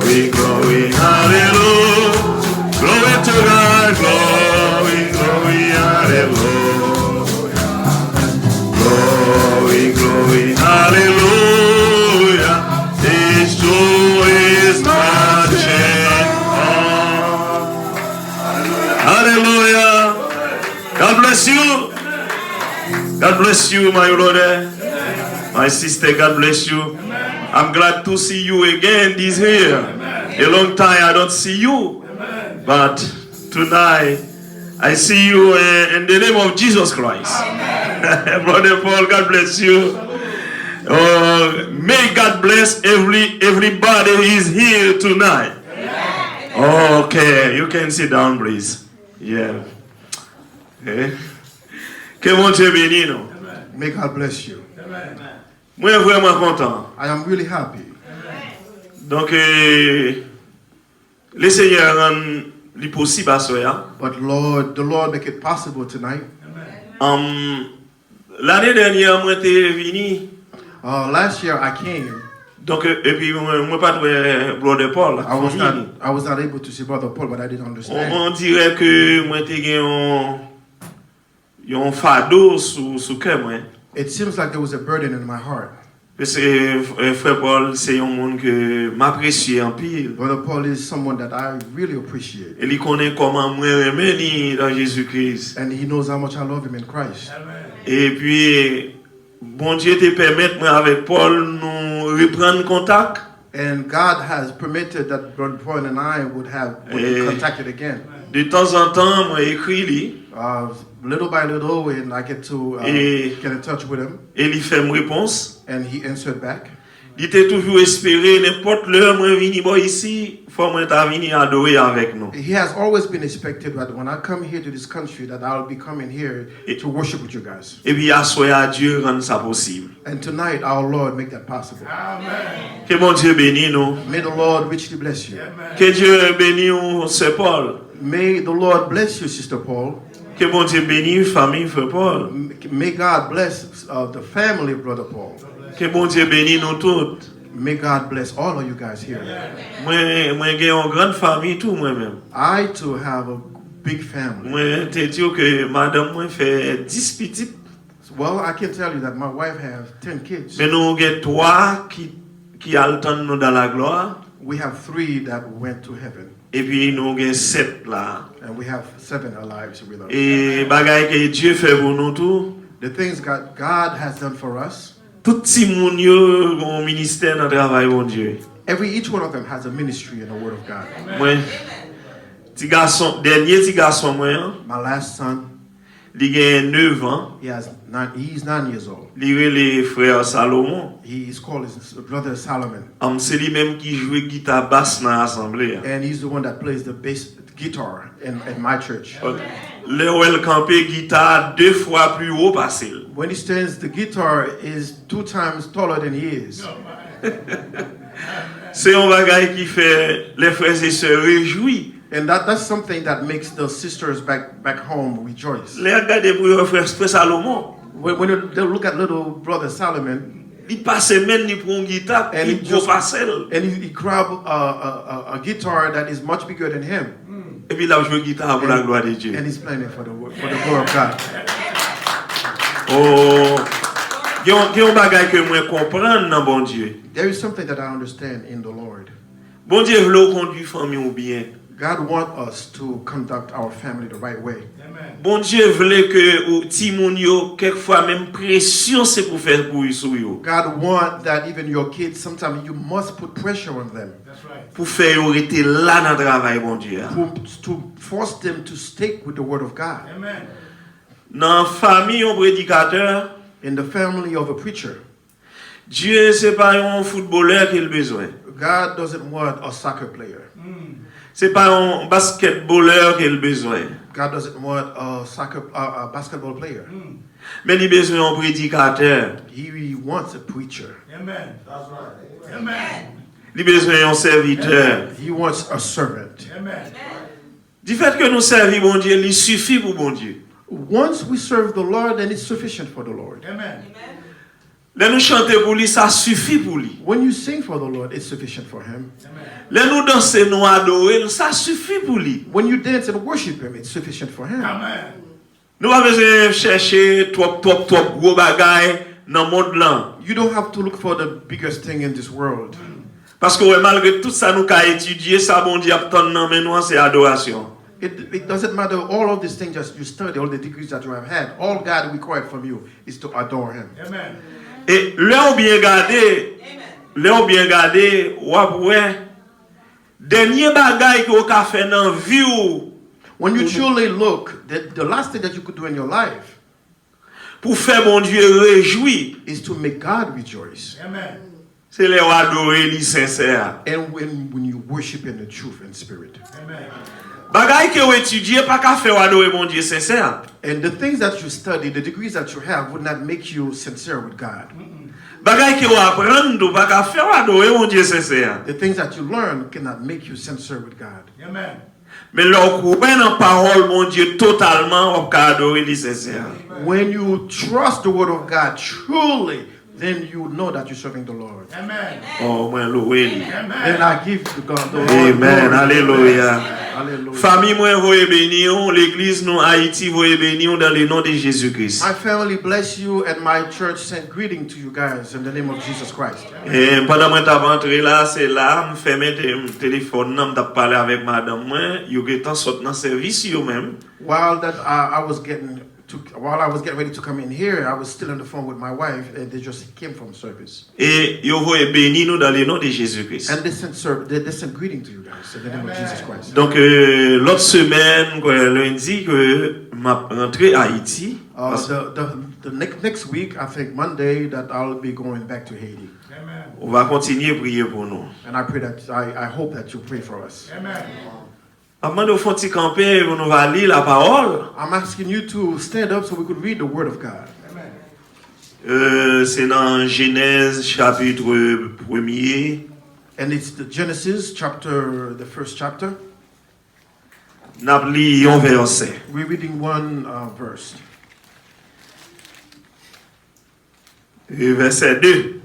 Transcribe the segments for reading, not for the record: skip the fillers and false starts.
glory, glory, hallelujah. Glory to God, glory, glory, hallelujah. Glory, glory, hallelujah. His joy is touching all. Hallelujah. God bless you. God bless you, my brother. My sister, God bless you. I'm glad to see you again this year. A long time I don't see you. But tonight I see you in the name of Jesus Christ. Brother Paul, God bless you. May God bless everybody who is here tonight. Okay, you can sit down, please. Yeah. Okay. Que mon Dieu bénisse nous. May God bless you. Moi vraiment content. I am really happy. Donc le Seigneur rend le possible à soi. But Lord, the Lord make it possible tonight. L'année dernière moi t'ai venu. Last year I came. Donc et puis moi pas trouvé Brother Paul. I was not able to see Brother Paul, but I didn't understand. On dirait que moi t'ai gagné un fardeau sous cœur moi. It seems like there was a burden in my heart. Parce que frère Paul c'est un monde que m'apprécie en pile. Brother Paul is someone that I really appreciate. Et il connaît comment moi aimer dans Jésus-Christ. And he knows how much I love him in Christ. Et puis bon Dieu te permet moi avec Paul nous reprendre contact. And God has permitted that Brother Paul and I would be contacted again. De temps en temps moi écrit lui. Little by little, and I get to get in touch with him. Et il fait une réponse. And he answered back. Il était toujours espéré n'importe l'heure moi venir ici, faut moi ta venir adorer avec nous. He has always been expected that when I come here to this country that I'll be coming here to worship with you guys. Et puis à Dieu rendre ça possible. And tonight our Lord make that possible. Amen. Que mon Dieu bénisse nous. May the Lord richly bless you. Amen. Que Dieu bénisse Sir Paul. May the Lord bless you, Sister Paul. Que bon Dieu bénisse famille Frère Paul. May God bless the family of Brother Paul. Que bon Dieu bénisse nous toutes. May God bless all of you guys here. Moi j'ai une grande famille tout moi-même. I too have a big family. Moi te dis que madame moi fait 10 petits. Well, I can tell you that my wife has 10 kids. Mais nous avons 3 qui attendent nous dans la gloire. We have 3 that went to heaven. Et puis nous avons 7 là. And we have 7 alive with us. Et bagaille que Dieu fait pour nous tout. The things God has done for us. Tout petit monde yo un ministère dans travail bon Dieu. Each one of them has a ministry in the Word of God. Moi dernier petit garçon moi. My last son. Il a 9 ans. He's 9 years old. Il est le frère Salomon. He is called his brother Solomon. C'est lui même qui joue guitare basse dans l'assemblée. And he's the one that plays the bass guitar in my church. Le well campé guitare 2 fois plus haut passé. When he stands, the guitar is 2 times taller than he is. C'est un bagage qui fait les frères et sœurs réjouis. And that's something that makes the sisters back home rejoice. Les regarder pour frère Salomon. When they look at little brother Solomon, il passe même ni pour une guitare and he grab a guitar that is much bigger than him. Et puis là joue guitare pour la gloire de Dieu. And he's playing it for the glory of God. Oh, il y a un bagage que moi comprendre dans bon Dieu. There is something that I understand in the Lord. Bon Dieu veut conduire famille ou bien. God wants us to conduct our family the right way. Bon Dieu voulait que ou ti moun yo quelquefois même pression c'est pour faire pour yo. God wants that even your kids sometimes you must put pressure on them. That's right. Pour faire arrêter là dans travail bon Dieu. To force them to stick with the word of God. Amen. Dans famille un prédicateur, in the family of a preacher, Dieu c'est pas un footballeur qu'il a besoin. God doesn't want a soccer player. C'est pas un basketballeur qu'il a besoin. God doesn't want a basketball player. Mais il a besoin d'un prédicateur. He wants a preacher. Amen. That's right. Amen. Il a besoin d'un serviteur. He wants a servant. Amen. Du fait que nous servons bon Dieu, il suffit pour bon Dieu. Once we serve the Lord, then it's sufficient for the Lord. Amen. Là nous chanter pour lui, ça suffit pour lui. When you sing for the Lord, it's sufficient for him. Là nous danser, nous adorer, ça suffit pour lui. When you dance and worship him, it's sufficient for him. Amen. Nous pas besoin de chercher trop gros bagaille dans le monde là. You don't have to look for the biggest thing in this world. Parce que ouais, malgré tout ça, nous avons étudié, ça, bon Dieu, mais nous, c'est adoration. It doesn't matter all of these things that you study, all the degrees that you have had. All God required from you is to adore him. Amen. Et là, on bien gardé, ouais, dernier bagaille que vous avez fait dans la vie, When you truly look, the last thing that you could do in your life pour faire mon Dieu réjouir, is to make God rejoice. Amen. c'est les adorer, les sincères. And when you worship in the truth and spirit. Amen. Bagaille que vous étudiez, pas qu'à faire adorer mon Dieu sincère. And the things that you study, the degrees that you have, would not make you sincere with God. Bagaille que vous apprenez, pas qu'à faire adorer mon Dieu sincère. The things that you learn cannot make you sincere with God. Amen. Mais lorsque vous prenez la parole, mon Dieu, totalement, vous adorer les sincères. When you trust the word of God truly, then you know that you're serving the Lord. Amen. Oh, moi, loué. Then I give to God the Lord Amen. glory. Alléluia. Hallelujah. Famille, moi, vous bénir, l'église, nous, Haïti, vous bénir dans le nom de Jésus-Christ. My family bless you and my church send greeting to you guys in the name of Jesus Christ. Et pendant que je suis rentré là, c'est là, je ferme le téléphone, je parle avec madame, moi, je suis sorti dans le service, même. While I was getting ready to come in here, I was still on the phone with my wife, and they just came from service. Et je vous bénir nous dans le nom de Jésus-Christ. And they sent greeting to you guys in the name of Jesus Christ. Donc, l'autre semaine, lundi, que je suis rentré à Haïti. The next week, I think Monday, that I'll be going back to Haiti. Amen. On va continuer à prier pour nous. And I pray that I hope that you pray for us. Amen. Avant de faire un petit camper, on va lire la parole. I'm asking you to stand up so we could read the Word of God. C'est dans Genèse chapitre 1er. And it's the Genesis chapter, the first chapter. N'a li un verset. We're reading one verse. Et verset 2.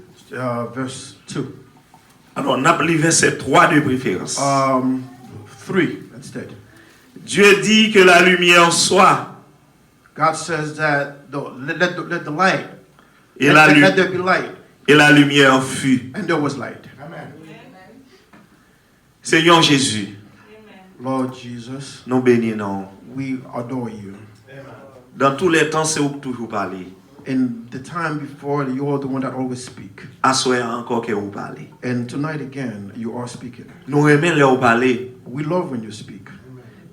Verse 2. Alors, n'a li verset 3 de préférence. 3 instead. Dieu dit que la lumière soit. God says that let the light. Et Let there be light. Et la lumière fut. And there was light. Amen. Seigneur Jésus, Lord Jesus, nous bénissons. we adore you. Dans tous les temps, c'est où toujours parler. In the time before, you are the one that always speak. Assoir encore que vous parlez. And tonight again, you are speaking. Nous aimons les parler. We love when you speak.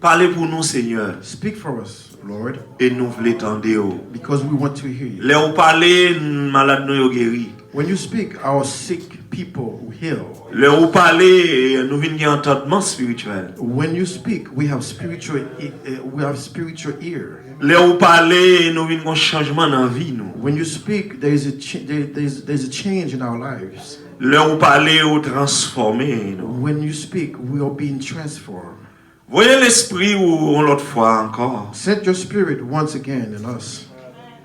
Parlez pour nous, Seigneur. Speak for us, Lord, Et nous voulons t'entendre. because we want to hear you. Les ou parler, malades nous guéri. When you speak, our sick people heal. Les ou parler, nous venons entendement spirituel. When you speak, we have spiritual ear. Les ou parler, nous venons changement dans la vie nous. When you speak, there's a change in our lives. Les ou parler, ou transformer nous. When you speak, we are being transformed. Voyez l'esprit ou l'autre fois encore Set your spirit once again in us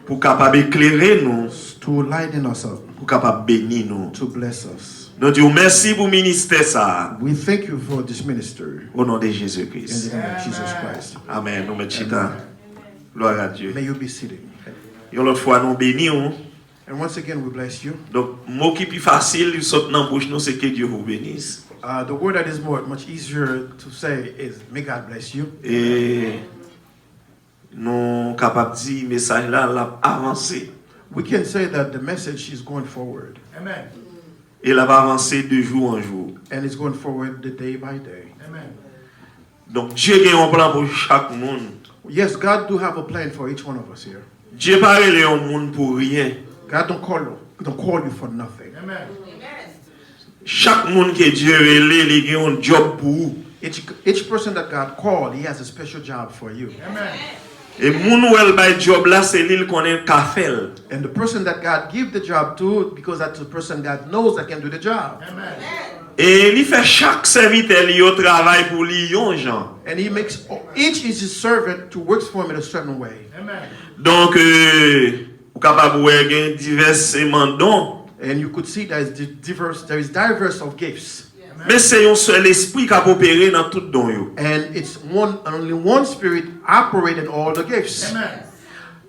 pour capable éclairer nous, to lighten us up, pour capable bénir nous. to bless us. Nous disons merci pour le ministère ça. We thank you for this ministry Au nom de in Jésus-Christ. the name of Jesus Christ. Amen. Nous mettons chita. Gloire à Dieu. May you be sitting. Et l'autre fois nous bénissons. And once again, we bless you. Donc, mot qui est plus facile, il saute dans la bouche nous, c'est que Dieu vous bénisse. The word that is much easier to say is, may God bless you. Et nous capables de dire, le message là, l'a avancé. We can say that the message is going forward. Amen. Et l'a avancé de jour en jour. And it's going forward the day by day. Amen. Donc, Dieu a un plan pour chaque monde. Yes, God do have a plan for each one of us here. Dieu pas relé un monde pour rien. God don't call you for nothing. Amen. Chaque monde que Dieu relé, il a un job pour vous. Each person that God called, he has a special job for you. Amen. Et moun ou el bay job là, c'est l'île qu'on est kafel. And the person that God give the job to, because that's the person God knows that can do the job. Amen. Et il fait chaque serviteur li au travail pour lui yon gens. And he makes each is his servant to work for him in a certain way. Amen. Donc ou capable de gagner divers dons. And you could see there is diverse of gifts. Mais c'est un seul esprit qui a opéré dans tout don yo. And it's only one spirit operating all the gifts. Amen.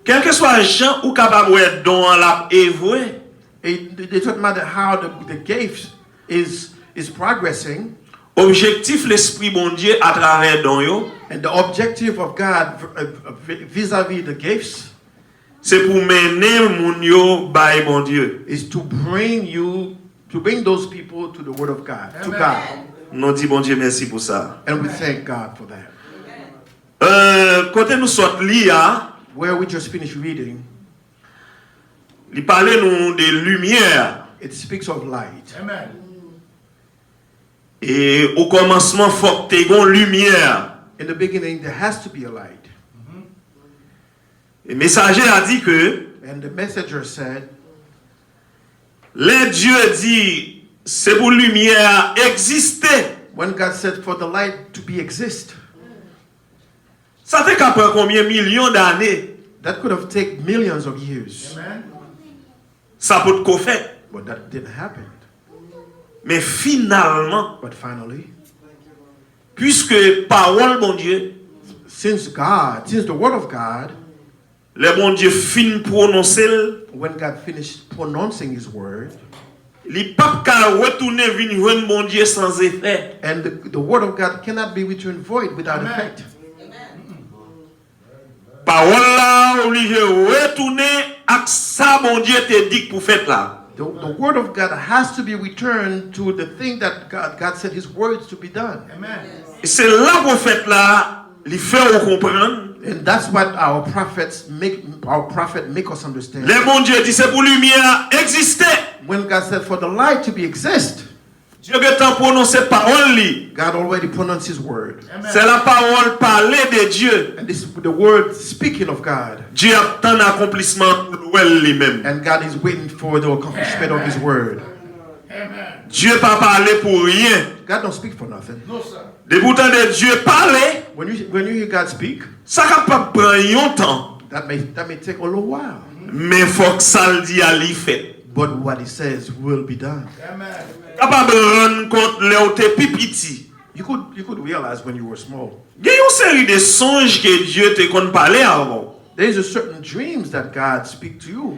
Quel que soit gens ou capable de don la évoluer. It doesn't matter how the gift is progressing. Objectif l'esprit bon Dieu à travers don yo. And the objective of God vis-à-vis the gifts, c'est pour mener moun yo by bon Dieu. is to bring those people to the Word of God, to Amen. God. Nous dit bon Dieu merci pour ça. And we thank God for that. Côté nous sort li a, Where we just finished reading, il parlait nous de lumière. it speaks of light. Amen. Et au commencement faut que tu aies une lumière. In the beginning, there has to be a light. Et le messager a dit que And the messenger said, les Dieu dit c'est pour lumière exister. when God said for the light to be exist, Ça fait qu'après combien millions d'années that could have taken millions of years. Amen. ça peut être fait. But that didn't happen. Mais finalement, But finally, puisque parole bon Dieu, since the Word of God, le bon Dieu fin prononcer, when God finished pronouncing His Word, il pas qu'à retourner venir joindre bon Dieu sans effet. and the Word of God cannot be returned void without Amen. effect. Parole là obligé retourner à ça bon Dieu te dit pour faire là. The Word of God has to be returned to the thing that God said His words to be done. Amen. Et c'est là prophète là, il fait comprendre. And that's what our prophet make us understand. Le bon Dieu dit c'est pour lumière exister. When God said for the light to be exist, Dieu a prononcé parole li. God already pronounced His word. Amen. C'est la parole parlée de Dieu. And this is the word speaking of God. Dieu attend l'accomplissement pour lui-même. And God is waiting for the accomplishment of His word. Amen. Dieu pas parlé pour rien. God don't speak for nothing. No, sir. De pourtant de Dieu parler, When you hear God speak, ça capable prendre un temps. that may take a little while. Mais faut que ça le dit à lui fait. But what He says will be done. Amen. Capable rendre compte là où t'es pipiti. You could realize when you were small. Il y a une série de songes que Dieu te compte parler avant. There's a certain dreams that God speak to you.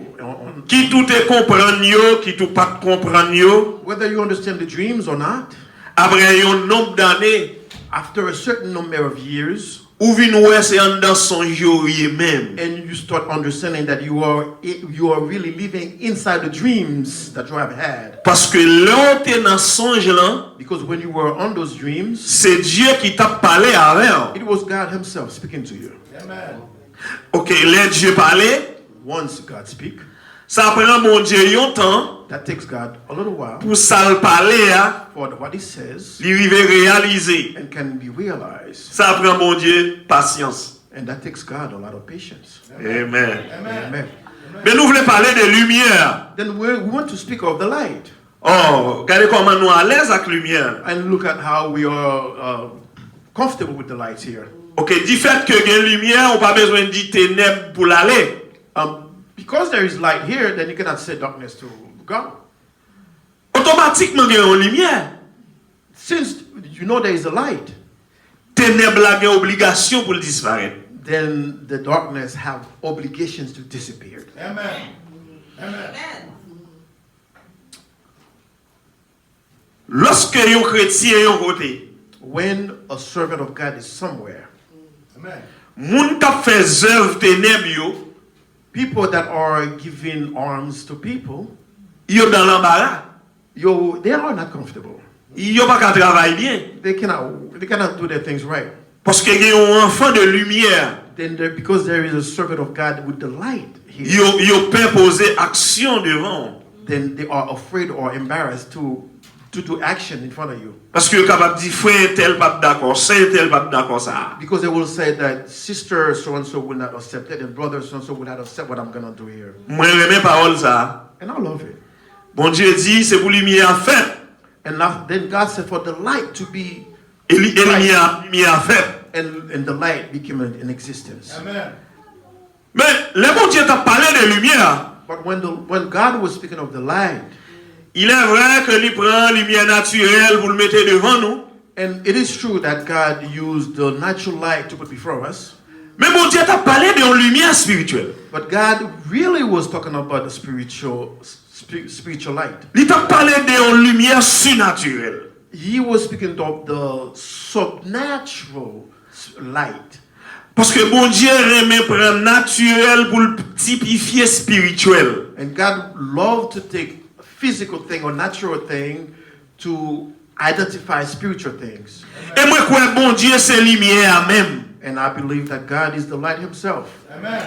Qui tout te comprend yo, qui tout pas comprend yo. Whether you understand the dreams or not, Après un nombre d'années, after a certain number of years, ou vin ouais c'est en dans son yo même. and you start understanding that you are really living inside the dreams that you have had. Parce que là où t'es dans songe là, Because when you were on those dreams, c'est Dieu qui t'a parlé avec. it was God Himself speaking to you. Amen. Ok, là Dieu parlait, Once God speak, ça prend mon Dieu un temps that takes God a little while pour ça le parler, hein, for what He says lui arriver réaliser. and can be realized. Ça prend mon Dieu patience. And that takes God a lot of patience. Amen. Amen. Amen. Mais nous voulons parler de lumière. Then we want to speak of the light Oh, regardez comment nous à l'aise avec lumière. and look at how we are comfortable with the light here. Ok, du fait que il y a lumière, on pas besoin de dire ténèbres pour l'aller. Because there is light here, then you cannot say darkness to God. Automatiquement, il y a une lumière. Since you know there is a light, Ténèbres là, il y a obligation pour le disparaître. then the darkness have obligations to disappear. Amen. Amen. Lorsque un chrétien est un côté, When a servant of God is somewhere, Amen. moun k'ap fait œuvre ténèbres yo, people that are giving arms to people, yo dans l'embarras. they are not comfortable. Yo pas qu'à travailler bien. They cannot do their things right. Parce que y a un enfant de lumière. Then because there is a servant of God with the light here, Yo peut poser action devant. then they are afraid or embarrassed to do action in front of you. Parce que yo capable dire frère tel pas d'accord, c'est tel pas d'accord ça. Because they will say that sister so-and-so will not accept it, and brother so-and-so will not accept what I'm going to do here. Moi j'aime parole ça. And I love it. Bon Dieu dit c'est pour lumière fait. And then God said for the light to be, Et lumière fait. and the light became an existence. Amen. Mais le bon Dieu t'a parlé de lumière. But when God was speaking of the light, Il est vrai que lui prend lumière naturelle pour le mettre devant nous. and it is true that God used the natural light to put before us, Mais bon Dieu t'a parlé de lumière spirituelle. but God really was talking about the spiritual light. Il t'a parlé de lumière surnaturelle. He was speaking of the supernatural light. Parce que bon Dieu remet prendre naturel pour le typifier spirituel. And God loved to take a physical thing or natural thing to identify spiritual things. Et moi quoi bon Dieu c'est lumière même. And I believe that God is the light himself. Amen.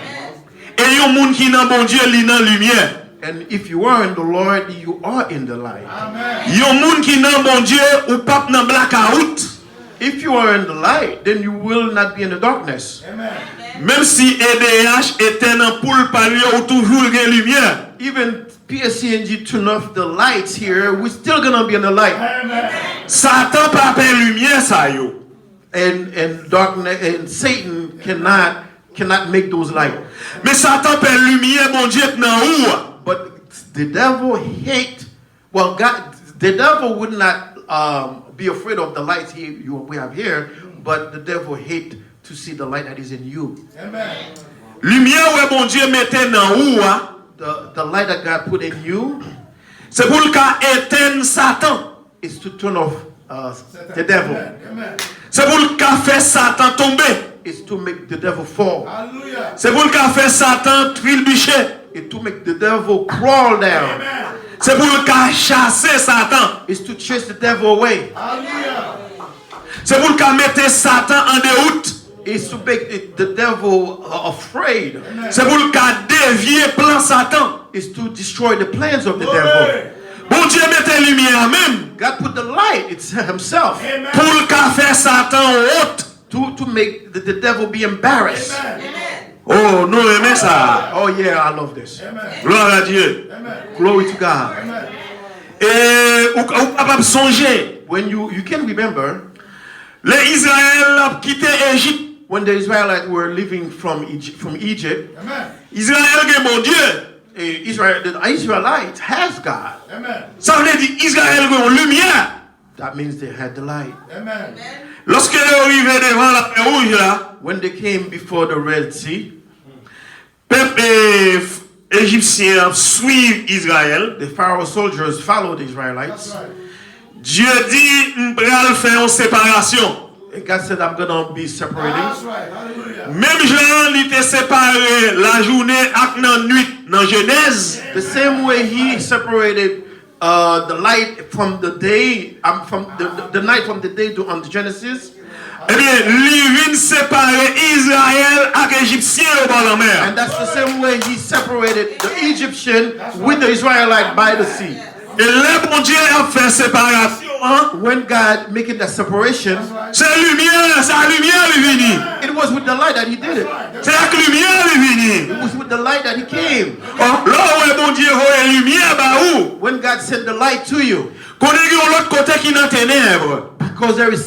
Et yon moun qui nan bon Dieu li nan lumière. And if you are in the Lord, you are in the light. Amen. Yon moun qui nan bon Dieu ou pape nan blackout. If you are in the light, then you will not be in the darkness. Amen. Même si EDH était nan poule pali ou toujours gen lumière. Even PSCNG turn off the lights here, we're still gonna be in the light. Amen. Satan pa pe lumière sa yo. And darkness and Satan cannot make those light. Mais Satan pe lumière bon Dieu nan ou. But the devil hate. Well, God, the devil would not be afraid of the lights we have here, but the devil hate to see the light that is in you. Amen. Lumière ouais bon Dieu mette nan ou. The light that God put in you C'est pour le cas éteindre Satan. is to turn off the devil. Amen. C'est pour le cas faire Satan tomber. It's to make the devil fall. Hallelujah. C'est pour le cas faire Satan trilbucher. It's to make the devil crawl down. Amen. C'est pour le cas chasser Satan. It's to chase the devil away. Hallelujah. C'est pour le cas mettre Satan en déroute. It's to make the devil afraid. C'est pour le cas dévier plan Satan. It's to destroy the plans of the Glory. devil. Bon Dieu mette lumière même. God put the light, it's himself, Amen. Pour le cas faire Satan honte. to make the devil be embarrassed. Amen. Oh, nous aimons ça. Oh yeah, I love this. Amen. Gloire à Dieu. Amen. Glory to God. Amen. Et ou capable songer. When you can remember Les Israël ont quitté Égypte. when the Israelites were living from Egypt, Amen. Israël est mon Dieu. the Israelites has God. Amen. Ça veut dire Israël est une lumière. That means they had the light. Amen. Lorsque ils arrivaient devant la mer rouge là, When they came before the Red Sea, peuple égyptien suivent Israël. the Pharaoh soldiers followed the That's Israelites. right. Dieu dit, m'pral faire une séparation. And God said, I'm going to be separating. That's right. Hallelujah. Même Jean, il était séparé la journée avec la nuit dans Genèse. The same way he separated the light from the day, from the night from the day on the Genesis. Eh bien, il vient séparer Israël avec Égyptien au bord de la mer. And that's the same way he separated the Egyptian with the Israelite by the sea. Et là, bon Dieu a fait séparation. Hein? When God making that separation, C'est la lumière est venue. it was with the light that he did it. C'est la lumière est venue. It was with the light that he came. Oh, là où bon Dieu voit la lumière, bah où? When God sent the light to you. Qu'on est de l'autre côté qui est dans les ténèbres. Because there is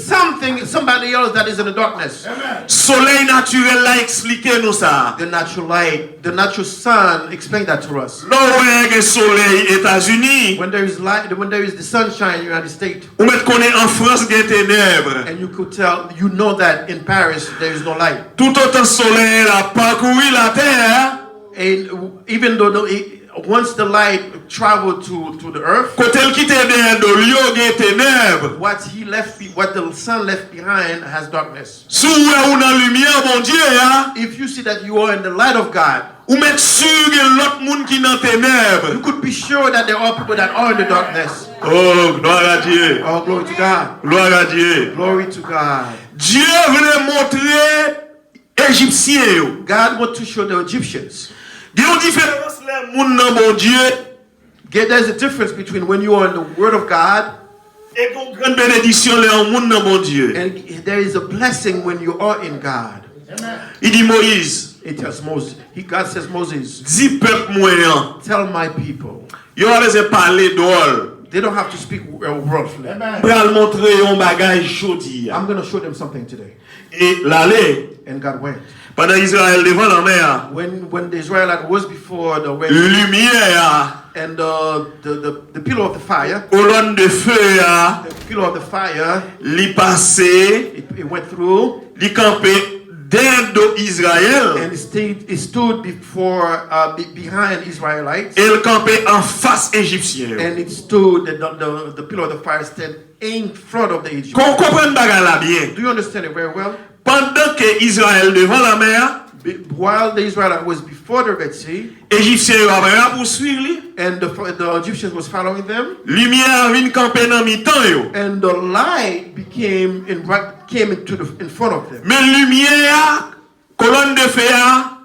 somebody else that is in the darkness. Amen. Soleil naturel l'a expliqué nous ça. The natural light, the natural sun explained that to us. Là où il y a le soleil États-Unis, When there is light, when there is the sunshine in the United States, ou mettre qu'on est en France des ténèbres. and you could tell, you know that in Paris there is no light. Tout autant soleil a parcouru la terre, And even though once the light traveled to the earth, côté le quitte derrière de l'eau des ténèbres. what the sun left behind has darkness. Sous ou dans lumière mon Dieu hein, If you see that you are in the light of God, ou mettre sur l'autre monde qui dans ténèbres. you could be sure that there are people that are in the darkness. Oh, gloire à Dieu. Oh, glory to God. Gloire à Dieu. Glory to God. Dieu voulait montrer Égyptiens yo. God wants to show the Egyptians. Il y a une différence les monde dans mon Dieu There's a difference between when you are in the Word of God et une grande bénédiction les monde dans mon Dieu. and there is a blessing when you are in God. Amen. Il dit Moïse, It tells Moses. God says, Moses, dis peuple moyen, tell my people. yo allez parler d'ol. They don't have to speak roughly. Amen. Pral montrer yon bagay jodi. I'm going to show them something today. Et l'aller, And God went. pendant Israël devant la mer, When the Israelite was before the way, lumière, and the pillar of the fire, colonne de feu, the pillar of the fire, li passé, it went through, li campé dentro Israël, and it stood before, behind Israelites, et il campé en face égyptien. and it stood, the pillar of the fire stood in front of the Egyptians. Qu'on comprenne bagay la bien. Do you understand it very well? Pendant que Israël devant la mer, While the Israelite was before the Red Sea, égyptien yo après poursuivre li, and the Egyptians was following them, lumière vient camper dans mi-temps yo. and the light came in front of them. Mais lumière, colonne de feu,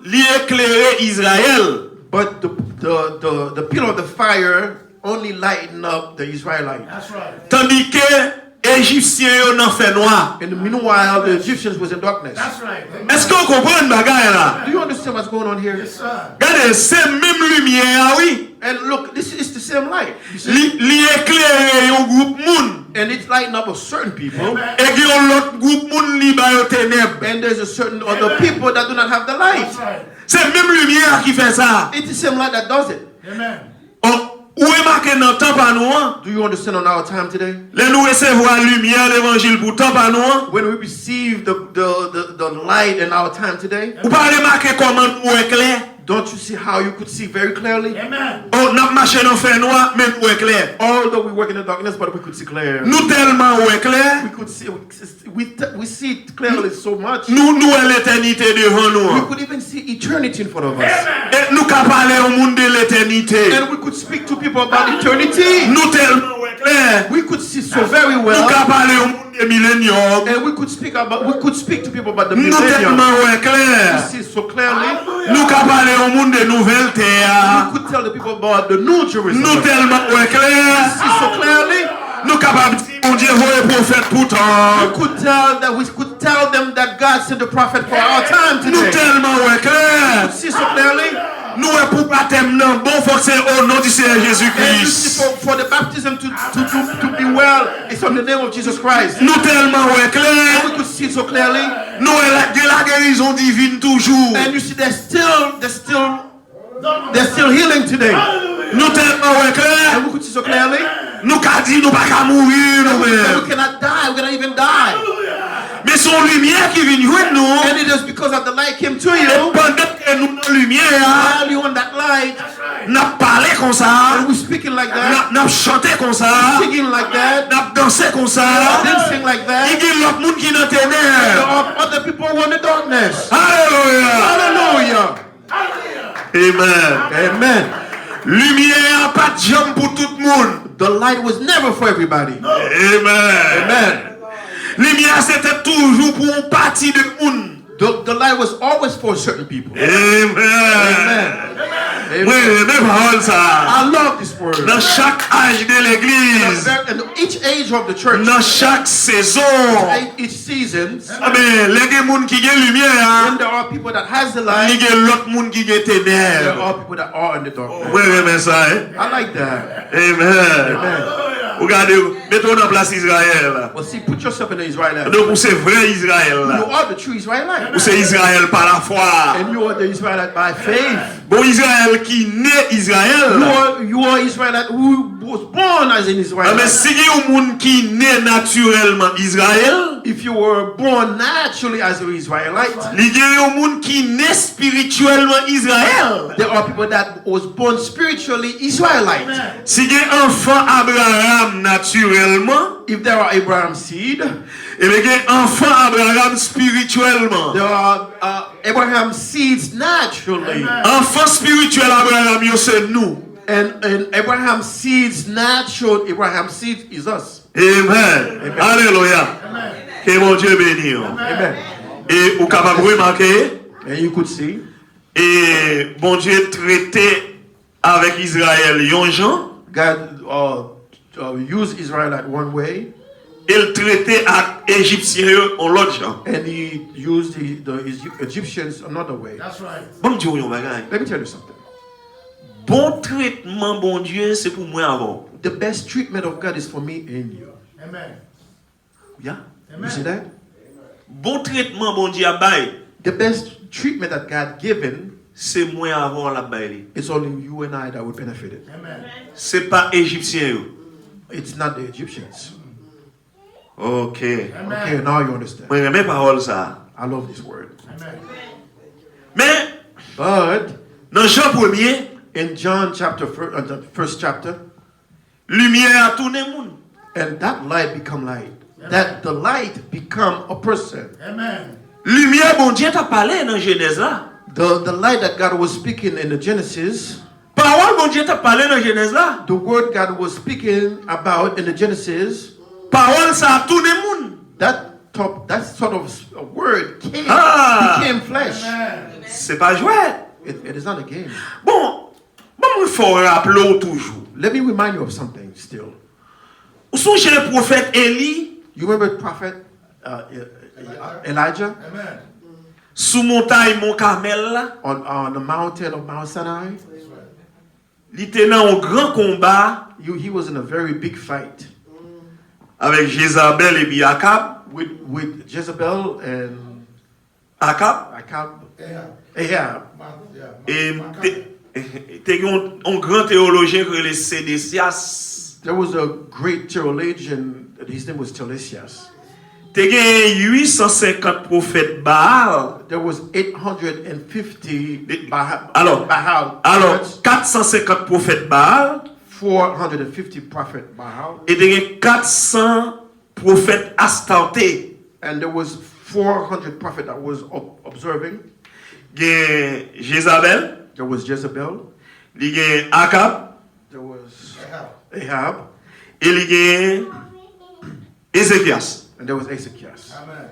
li éclairer Israël. But the pillar of the fire only lightened up the Israelites. That's right. Tandis que Égyptiens yo nan fait noir. In the meanwhile, the Egyptians was in darkness. That's right. Amen. Est-ce qu'on comprend bagay là? Do you understand what's going on here? Yes, sir. Regardez, c'est même lumière, oui. And look, this is the same light. You see? Li éclairer yon groupe moun. And it's lighting up a certain people. Et yon l'autre groupe moun li ba yo ténèbres. And there's a certain other people that do not have the light. That's right. C'est même lumière qui fait ça. It's the same light that does it. Amen. Où est marqué dans le temps par nous? Do you understand on our time today? Les nous recevoir lumière, l'évangile pour temps par nous. When we receive the light in our time today, Ou pas remarquer comment nous est clair? don't you see how you could see very clearly? Amen. On n'a marché dans fait noir, mais nous est clair. Although we work in the darkness, but we could see clear. Nous tellement est clair. We could see, we see it clearly so much. Nous est l'éternité devant We nous. could even see eternity in front of us. Et nous qu'à parler au monde de l'éternité. And we could speak to people about eternity. Nous tellement est clair. We could see so very Nous well. qu'à parler au monde de millénium. And we could speak to people about the Nous millennium. tellement est We clair. see so clearly. Nous qu'à parler au monde de nouvelles We terres. could tell the people about the new Nous Jerusalem. tellement est clair. See so clearly. Nous capables de dire, mon Dieu, voyez prophète We pourtant. could tell them that God sent the prophet for our time Nous today. tellement est clair. See so clearly. Nous est pour baptême non bon faut que c'est au nom du Seigneur And you see Jésus-Christ. for the baptism to be well, it's on the name of Jesus Christ. Nous tellement est And clair. we could see so clearly. Nous est de la guérison divine toujours. And you see they're still healing today. Nous tellement est clair. And we could see so clearly. Nous qu'a dit nous pas qu'à mourir And nous-mêmes. we cannot die, we cannot even die. Mais son lumière qui vient joindre nous. And it is because of the light came to Et you. pendant que nous dans la lumière, While you on that light, nous parlé comme ça. and we're speaking like that, Nous chanté comme ça. singing like that, Nous dansé comme ça. dancing like Il that. y a l'autre monde qui dans There ténèbres. are other people who are in the darkness. Alléluia. Hallelujah. Amen. Amen. Lumière pas de jambe pour tout le monde. The light was never for everybody. Amen. Amen. Lumière c'était toujours pour une partie de monde. The light was always for certain people. Amen. Amen. Oui, Amen. mais parole ça. I love this word. Dans chaque âge de l'église, In each age of the church, dans chaque saison, each season, ah ben, les gens qui ont lumière, when there are people that has the il light, y a l'autre monde qui ont there ténèbres. are people that are in the darkness. Oui, mais ça, hein? I like that. Amen. Amen. Regardez, mettons en place Israël. Well, see, put yourself in the Israelite. Donc, c'est vrai Israël. You are the true Israelite. C'est Israël par la foi. And you are the Israelite by faith. Bon Israël qui naît Israël. You are Israelite who was born as an Ah, mais Israelite. si il y a un monde qui naît naturellement Israël, If you were born naturally as an Israelite, il y a un monde qui naît spirituellement Israël. there are people that was born spiritually Israelite. Si il y a un enfant Abraham naturellement, If there are Abraham's seed, et bien il y a un enfant Abraham spirituellement. there are Abraham's seeds naturally. Enfant spirituel Abraham, yo, c'est nous. And Abraham's seeds natural, Abraham's seed is us. Amen. Alléluia. Que mon Dieu bénisse. Amen. Et vous capable de remarquer, And you could see, et bon Dieu traité avec Israël yon gens, God used Israelite one way, il traitait avec Égyptiens en l'autre gens. and he used the Egyptians another way. That's right. Bon Dieu, yon bagay. Let me tell you something. Bon traitement, bon Dieu, c'est pour moi avant. the best treatment of God is for me and you. Amen. Yeah? Amen. You see that? Bon traitement bon Dieu a bail, The best treatment that God given c'est moi avant la bail. is only you and I that would benefit it. Amen. C'est pas égyptien yo. It's not the Egyptians. OK. Okay, Amen. now you understand. Moi j'aime parole ça. I love this word. Amen. Mais But dans Jean 1er, in John chapter the first chapter, lumière a tourné monde. and that light become light. That the light become a person. Amen. Lumière bon Dieu t'a parlé dans Genèse là. The light that God was speaking in the Genesis, Parole bon Dieu t'a parlé dans Genèse là. the word God was speaking about in the Genesis, Parole ça a tourné monde. that sort of a word became flesh. Amen. C'est pas jouet. It is not a game. Bon, il faut rappeler toujours. Let me remind you of something still. Vous songez le prophète Élie You remember prophet Elijah Amen. sous montagne Mont Carmel là, on the mountain of Mount Sinai? il était dans un grand combat He was in a very big fight avec Jézabel et puis Akab. with Jezebel and Akab Ahab. Yeah. Ahab. et t'es un grand théologien que les Sédécias. There was a great theologian, his name was Telesias. T'es 850 prophètes Baal. There was 850 Baal. Alors, Baal. Alors, prophets, 450 prophètes Baal 450 prophet Baal. et t'es 400 prophètes Astarté. And there was 400 prophet that was observing. Gen Jézabel, There was Jezebel. il gen Akab, There was Ahab. Ahab. et il gen Ézéchias. And there was Ezekias. Amen.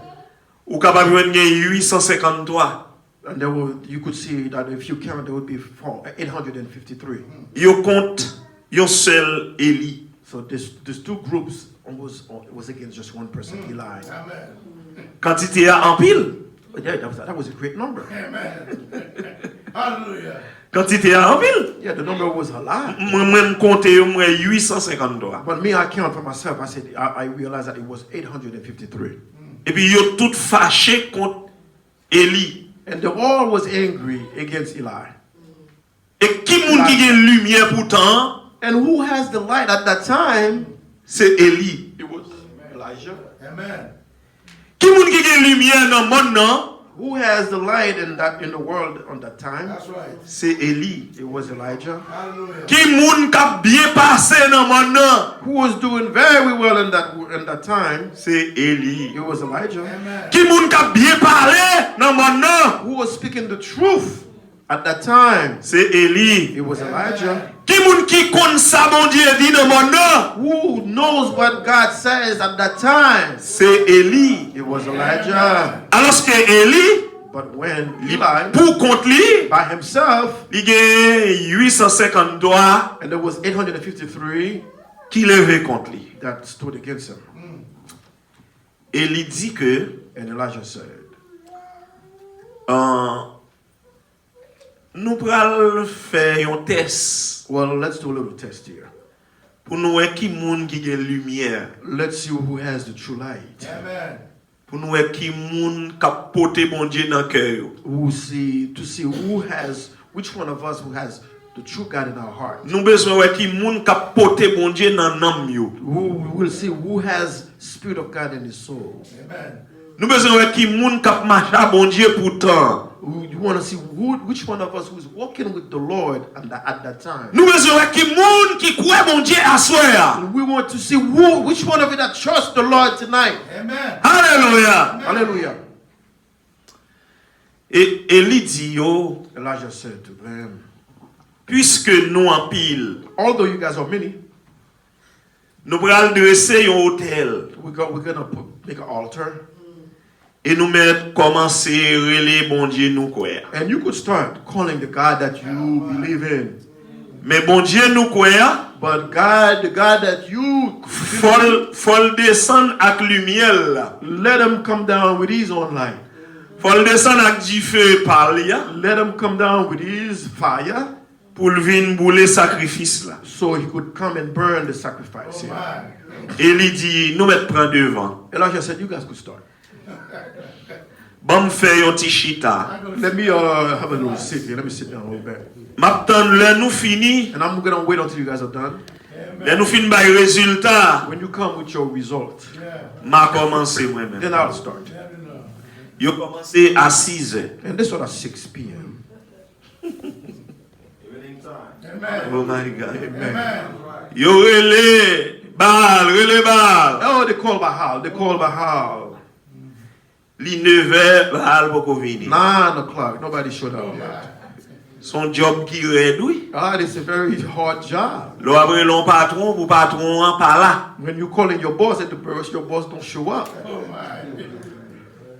Ou capable de gen 853. And there were, you could see that if you count, there would be 853. Yo compte yon seul Élie. So these two groups was against just one person, Eli. Amen. Quantité a en pile. But yeah, that was a great number. Amen. Hallelujah. Quantité a en pile. Yeah, the number was a lot. Moi-même compté yo moi 853. But me, I count for myself. I said I realized that it was 853, Et puis yo tout fâché contre Élie. and they all was angry against Eli. Et qui moun qui gen lumière pourtant, And who has the light at that time? c'est Élie. It was Elijah. Amen. Qui moun qui gen lumière dans monde nan, Who has the light in the world on that time? That's right. c'est Élie. It was Elijah. Hallelujah. Qui moun k'ap bien passé dans monde nan, Who was doing very well in that time? c'est Élie. It was Elijah. Amen. Qui moun k'ap bien parlé dans monde nan, Who was speaking the truth at that time? c'est Élie. It was Elijah. Qui moun qui connaît ça bon Dieu dit dans monde nan, Who knows what God says at that time? c'est Élie. It was Elijah. Alors que Élie, But when Eli, pour contre lui, by himself, il gen 853 and there was 853 qui levé contre lui. that stood against him. Élie dit que And Elijah said, nous pral faire un test well, let's do a little test here. pour nous voir qui moun qui gen lumière, Let's see who has the true light. Amen. pour nous voir qui moun k'ap porter bon Dieu dans cœur yo. To see which one of us who has the true God in our heart. Nous besoin voir qui moun k'ap porter bon Dieu dans nam yo. We will see who has Spirit of God in his soul. Amen. Nous besoin voir qui moun k'ap marcher bon Dieu pourtant. You want to see which one of us who is walking with the Lord at that time. Nous besoin voir qui moun qui croit bon Dieu à soir. We want to see which one of you that trusts the Lord tonight. Amen. Alléluia. Hallelujah. Et Élie dit yo, Elijah said to them, puisque nous en pile, although you guys are many, nous pral dresser un hôtel we're gonna make an altar, et nous mettre commencer relais bon Dieu nous croire. and you could start calling the God that you believe in. Mais bon Dieu nous croire, But God, the God that you faut descendre avec lumière là. let him come down with his own light. Faut descendre avec du feu par là Let him come down with his fire pour le venir bouler sacrifice là. so he could come and burn the sacrifice. Yeah. My. Et il dit, nous mettons prendre devant. Elijah said, you guys could start. Bon, me faire un petit chita. Let me have a little sit here. Let me sit down a little bit. M'attend là nous fini. And I'm going to wait until you guys are done. Là nous fin by résultat. When you come with your result, M'a commencé moi-même. then I'll start. Yo commencé à 6 heures. And this was at 6 p.m. Oh my God. Yo relé bal. Oh, they call Bahal. They call Bahal. Li 9 heures, bal poko vini. 9 o'clock. Nobody showed up yet. Son job qui réduit. It's a very hard job. Lo après l'on patron pour patron en pas là. When you call in your boss at the bureau, your boss don't show up.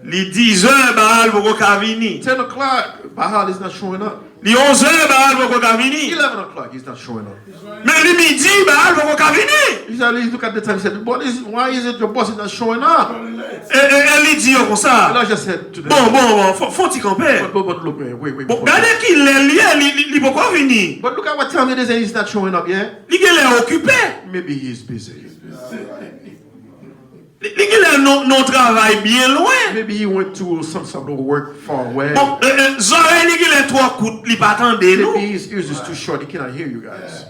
Li 10 heures, bal poko ka vini. 10 o'clock, Bahal is not showing up. Li 11 heures, bal poko ka vini. 11 o'clock, he's not showing up. Mais li midi, bal poko ka vini. He said, look at the time. He said, why is it your boss is not showing up? Et li dit comme ça. Elijah said to them, Bon, faut-il camper. but look, wait. Bon, regardez qu'il est lié, li poko vini. But look at what time it is and he's not showing up yet. Li gen lè occupé. Maybe he's busy. Li gen lè non travail bien loin. Maybe he went to some sort of work far away. Bon, zore li gen lè 3 kout li pa tande nou. Maybe his ears is too short. He cannot hear you guys.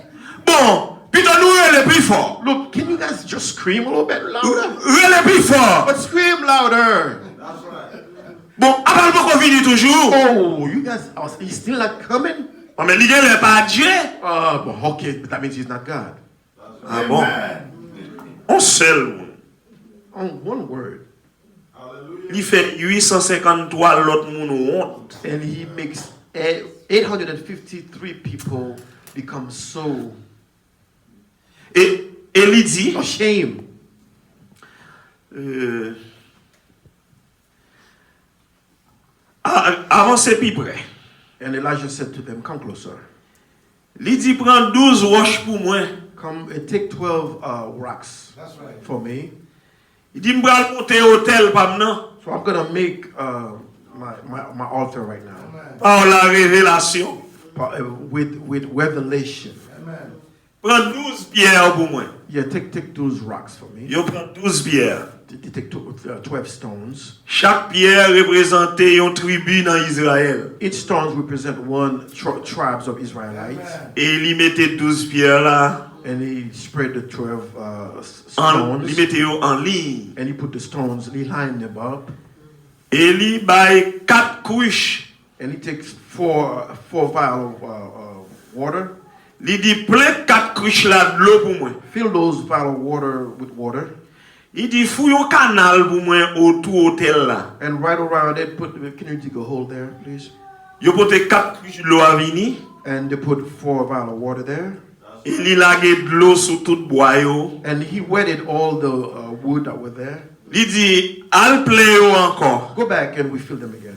Bon, putain nou rele plus fort. Look, can you guys just scream a little bit louder? Rele plus fort. But scream louder. Bon, apal poko vini toujou. Oh, you guys, he's still not coming? Oh, mais li gen lè pa Dieu. But okay, but that means he's not God. Ah bon. On seul moun. On one word. Li fait 853 l'autre moun honte. And he makes 853 people become so Et li dit, ashamed. avancez plus près. And Elijah said to them, come closer. Li dit, prends 12 roches pour moi. Come and take 12 rocks That's right. for me. Il dit, m'bral monter hôtel pa m'nan. So I'm going to make my altar right now. Par la révélation. With revelation. Amen. Prends 12 pierres pour moi. Yeah, take those rocks for me. Yo prends 12 pierres. They take 12 stones. Chaque pierre représentait une tribu dans Israël. Each stone represent one tribes of Israelites. Et il y mettait 12 pierres là. And he spread the 12 Il stones. mettait yo en ligne. And he put the stones, he lined them up. Et il baille 4 couches. And he takes four vials of water. Il dit, plein 4 couches là de l'eau pour moi. Fill those vials of water with water. Il dit, fouille un canal pour moi autour hôtel là. And right around it, can you dig a hole there, please? Yo pote 4 couches de l'eau à vini. And they put 4 vials of water there. Et il lagué de l'eau sur tout bois yo. And he wetted all the wood that were there. Il dit, al plein yo encore. Go back and we fill them again.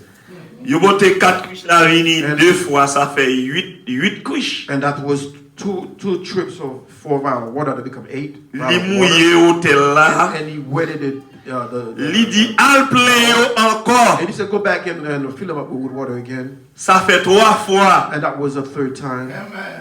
Yo pote 4 couches là vini 2 fois, ça fait 8 couches. And that was two trips of 4 vials of water that become 8. Li mouillé hôtel là. And he wetted it. Li dit, al plein yo encore. And he said, go back and fill them up with water again. Ça fait 3 fois. And that was the 3rd time.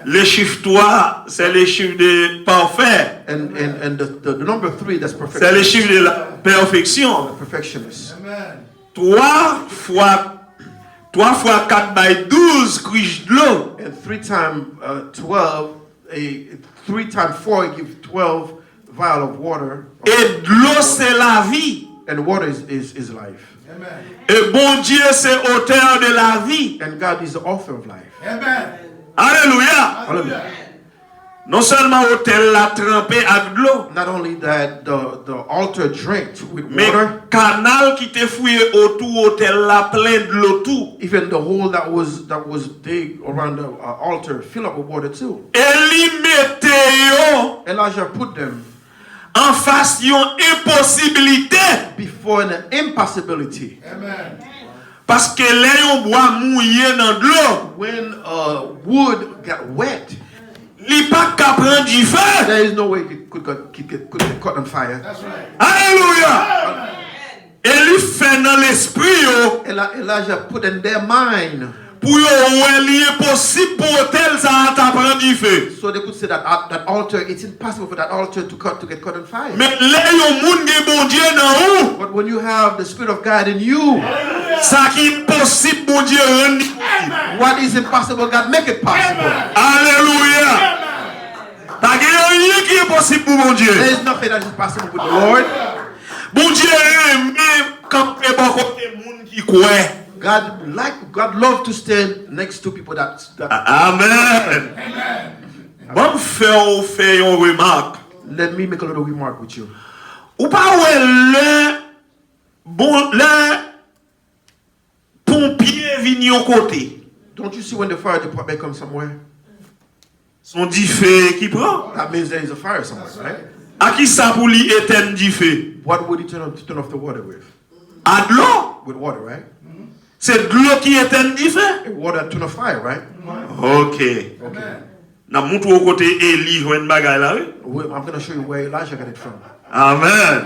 Le chiffre 3, c'est le chiffre de parfait. And the number 3, that's C'est le perfection. chiffre de la perfection. Perfectionist. Amen. 3 fois 4 by 12 couches de l'eau. And 3 times 12, 3 times 4 gives 12 vials of water. Et de l'eau, c'est la vie. And water is life. Amen. Et bon Dieu, c'est auteur de la vie. And God is the author of life. Amen. Alléluia. Hallelujah. Non seulement autel la trempé avec de l'eau, Not only that, the altar drank with mais water, canal qui te fouillé autour autel la plein de l'eau tout. even the hole that was dig around the altar filled up with water too. Et li mette yo Elijah put them en face yon impossibilité. before an impossibility. Amen. Parce que les yon bois mouillé dans de l'eau, When wood got wet, li pas qu'à prendre du feu. there is no way it could get caught on fire. That's right. Alléluia. Et li fait dans l'esprit yo Elijah put in their mind pour y impossible pour hôtel ça ta prendre du feu. So they could say that that altar, it's impossible for that altar to get caught on fire. Mais les yon moun gen bon Dieu dans ou, But when you have the Spirit of God in you, ça qui impossible bon Dieu rend possible. what is impossible, God make it possible. Alléluia. Pas rien qui est possible pour mon Dieu. There is nothing that is impossible with the Lord. Bon Dieu aime camper bon côté moun qui croit. God love to stand next to people that Amen. Bon faire une remarque. let me make a little remark with you. Ou pas le pompier vient au côté. Don't you see when the fire department comes somewhere? Son dit feu qui prend. That means there is a fire somewhere, right? À qui ça pour lui éteindre du feu? What would he turn off the water with? À de l'eau. With water, right? C'est de l'eau qui éteint du feu. Water turn off fire, right? Ok. N'a montre au côté Élie joindre bagaille là. I'm going to show you where Elijah got it from. Amen.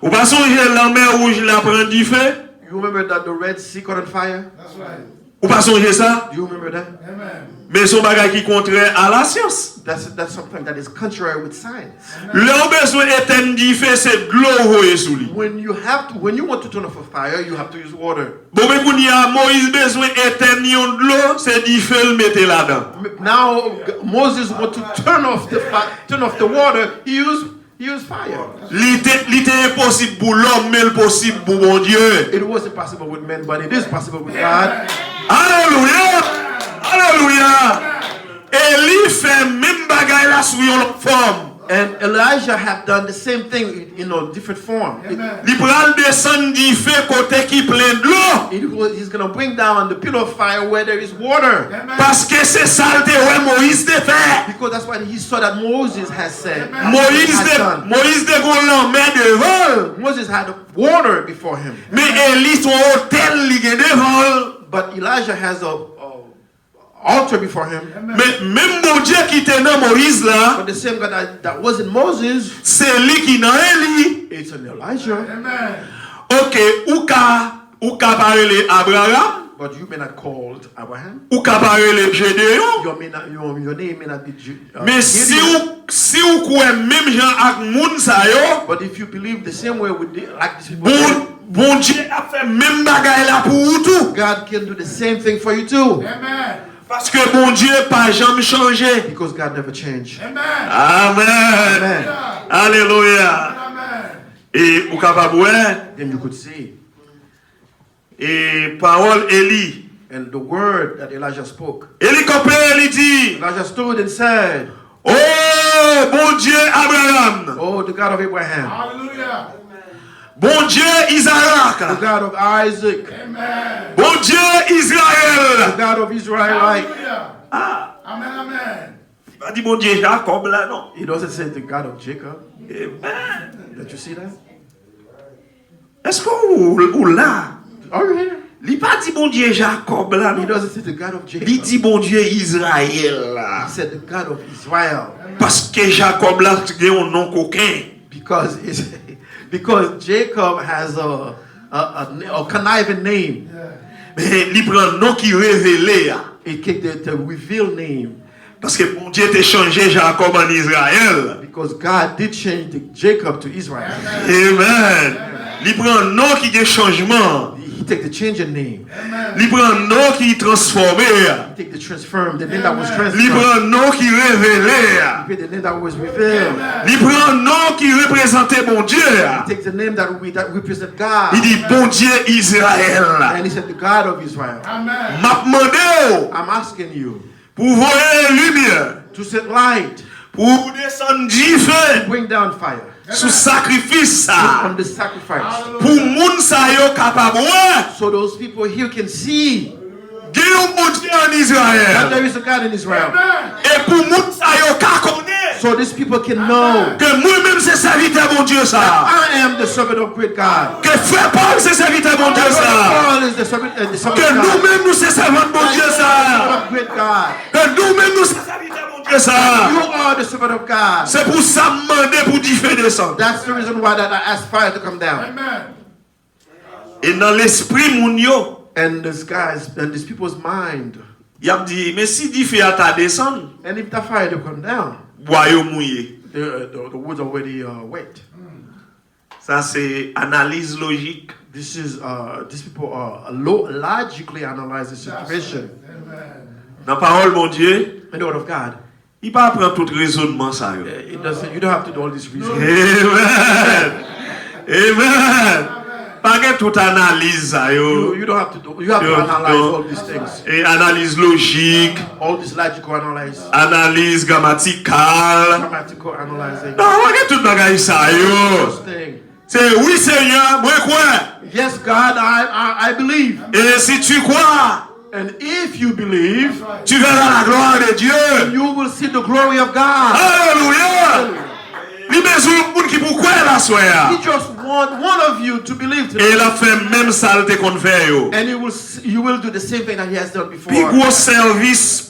Ou pas songer la mer rouge la prend du feu? You remember that the Red Sea caught on fire? That's right. Ou pas songer ça? Do you remember that? Amen. Mais son bagage qui contraire à la science. That's something that is contrary with science. Leur besoin éteindre du feu c'est de l'eau sous lui. When you want to turn off a fire, you have to use water. Bon mais quand il y a Moïse besoin éteindre de l'eau, c'est du feu le mettre là-dedans. Now Moses want to turn off the water. He used fire. L'était impossible pour l'homme, mais le possible pour mon Dieu. It wasn't possible with men, but it is possible with God. Alléluia! Alléluia! Élie fait même bagaille là sous une forme. And Elijah had done the same thing in a different form. Il prend descendre du feu côté qui plein de l'eau. He's going to bring down the pillar of fire where there is water. Parce que c'est ça que Moïse te fait. Because that's what he saw that Moses has said. Moïse de gon mais devant. Moses had water before him. Mais Élie son hôtel li gen devant. But Elijah has a altar before him. Mais même mon Dieu qui était dans Moïse là, But the same God that was in Moses, c'est lui qui dans Élie. it's in Elijah. OK, ou ka parler Abraham, But you may not call Abraham. ou ka parler Gédéon. Your name may not be Mais si Gideon. ou croit même Jean ak moun sa yo, But if you believe the same way like these people, bon Dieu a fait même bagaille là pour vous tout. God can do the same thing for you too. Amen. Parce que bon Dieu pas jamais changé. Because God never changed. Amen. Amen. Amen. Alléluia. Amen. Et ou capable ouais, Then you could see. et parole Élie. And the word that Elijah spoke. Élie compé, il dit, Elijah stood and said, oh bon Dieu Abraham, oh, the God of Abraham, Hallelujah. bon Dieu the Isaac, God of Isaac, Amen. bon Dieu the Israël. God of Israelite. Hallelujah. Ah, Amen. Amen. il va dire bon Dieu Jacob là non. He doesn't say the God of Jacob. Amen. Did you see that? Est-ce que ou là, Are you here? il pas dit bon Dieu Jacob là He non. doesn't say the God of Jacob. Il dit bon Dieu Israël là. He said the God of Israel. Parce que Jacob là c'est un nom coquin. Because Jacob has a conniving name. Mais il prend un nom qui révélé. It take the revealed name. Parce que bon Dieu t'a changé Jacob en Israël. Because God did change Jacob to Israel. Amen. Il prend un nom qui est changement. He take the change in name. Il prend un nom qui est transformé. He take the the name that was Il transformed. prend un nom qui est révélé. He take the name that was revealed. Il prend un nom qui représentait bon Dieu. He takes the name that represent God. Il dit bon Dieu Israël. And he said the God of Israel. Amen. M'a demandé I'm asking you pour voir lumière, to set light, pour descendre du feu bring down fire sous sacrifice ça. on the sacrifice. Pour moun sa yo capable ouais. So those people here can see Gen yon bon Dieu en that Israël. there is a God in Israel. Et pour moun sa yo ka connaît So these people can know que moi-même c'est serviteur bon Dieu ça. I am the servant of great God. Que frère Paul c'est serviteur bon Dieu ça. Paul is the servant Que of God. nous-mêmes nous c'est servant bon Dieu ça. Of great God. Que nous-mêmes nous c'est serviteur bon Dieu ça. You are the servant of God. C'est pour ça demander pour du feu descendre. That's the reason why that I asked fire to come down. Amen. Et dans l'esprit moun yo, And these people's mind. Y a dit, mais si di fè a ta descend, And if that fire to come down, bois yo mouillé. the wood's already wet. Ça c'est analyse logique. This is these people are logically analyze the situation. Dans parole mon Dieu, In the word of God, il pas prendre tout raisonnement ça yo. it doesn't. You don't have to do all this reasoning. Amen. Amen. Pas que toute analyse ça yo. You don't have to do. You have to analyze all these things. Et analyse logique, All this logical analyze, analyse grammaticale. grammatical analyzing. Non, pas que tout bagage ça yo. This thing. C'est oui Seigneur, moi crois. Yes, God, I believe. Et si tu crois, And if you believe, tu verras la gloire de Dieu. you will see the glory of God. Alléluia. Li besoin de monde qui pour croire la soirée. He just want one of you to believe Et today. il a fait même saleté qu'on fait yo. And you will do the same thing that he has done before. Puis gros service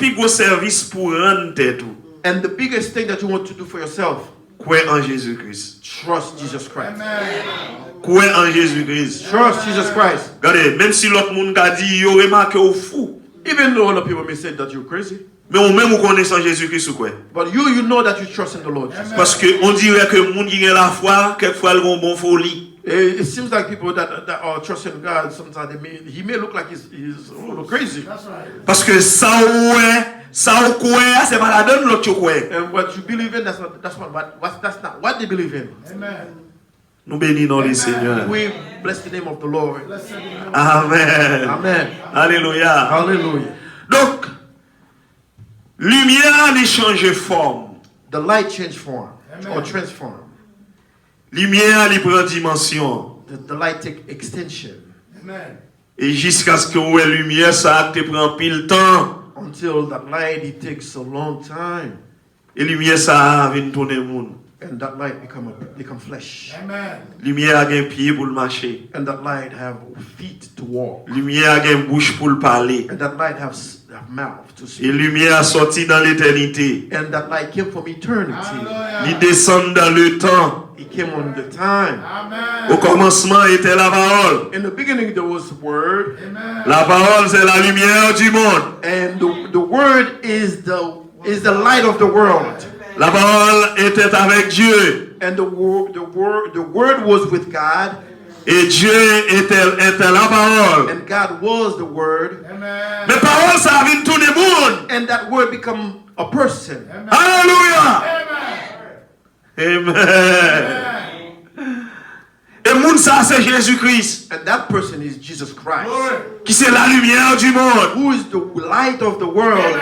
pour rendre tête ou. And the biggest thing that you want to do for yourself, Croire en Jésus-Christ. trust Jesus Christ. Croire en Jésus-Christ. Trust Jesus Christ. Regardez, même si l'autre monde a dit yo remarque ou fou. Even though other people may say that you're crazy, Mais ou même ou connaissant Jésus-Christ ou quoi. but you know that you trust in the Lord Jesus. Parce que on dirait que monde qui a la foi, quelquefois ils ont bon folie. It seems like people that are trusting God, sometimes he may look like he's a little crazy. Parce que ça ou quoi, c'est pas la donne l'autre quoi. And what you believe in, that's not what they believe in. Nous bénissons le Seigneur. We bless the name of the Lord. Amen. Amen. Alléluia. Hallelujah. Donc, lumière les change forme. The light change form or transform. Lumière les prend dimension. The light take extension Et jusqu'à ce que la lumière ça te prend pile temps. until that light it takes a long time, Et lumière ça vient tourner monde. and that light become flesh, Lumière a un pied pour le marcher. and that light have feet to walk, Lumière a une bouche pour le parler. and that light have mouth to Et speak, lumière a sorti dans l'éternité. and that light came from eternity. Il descend dans le temps. It came on the time. Au commencement était la parole. In the beginning there was the word, La parole c'est la lumière du monde. and the word is the light of the world. La parole était avec Dieu. And the word was with God, Et Dieu était la parole. and God was the word, Mais parole ça vient tout le monde. and that word become a person. Alléluia. Amen. Et monde ça c'est Jésus-Christ. And that person is Jesus Christ, Qui c'est la lumière du monde. who is the light of the world.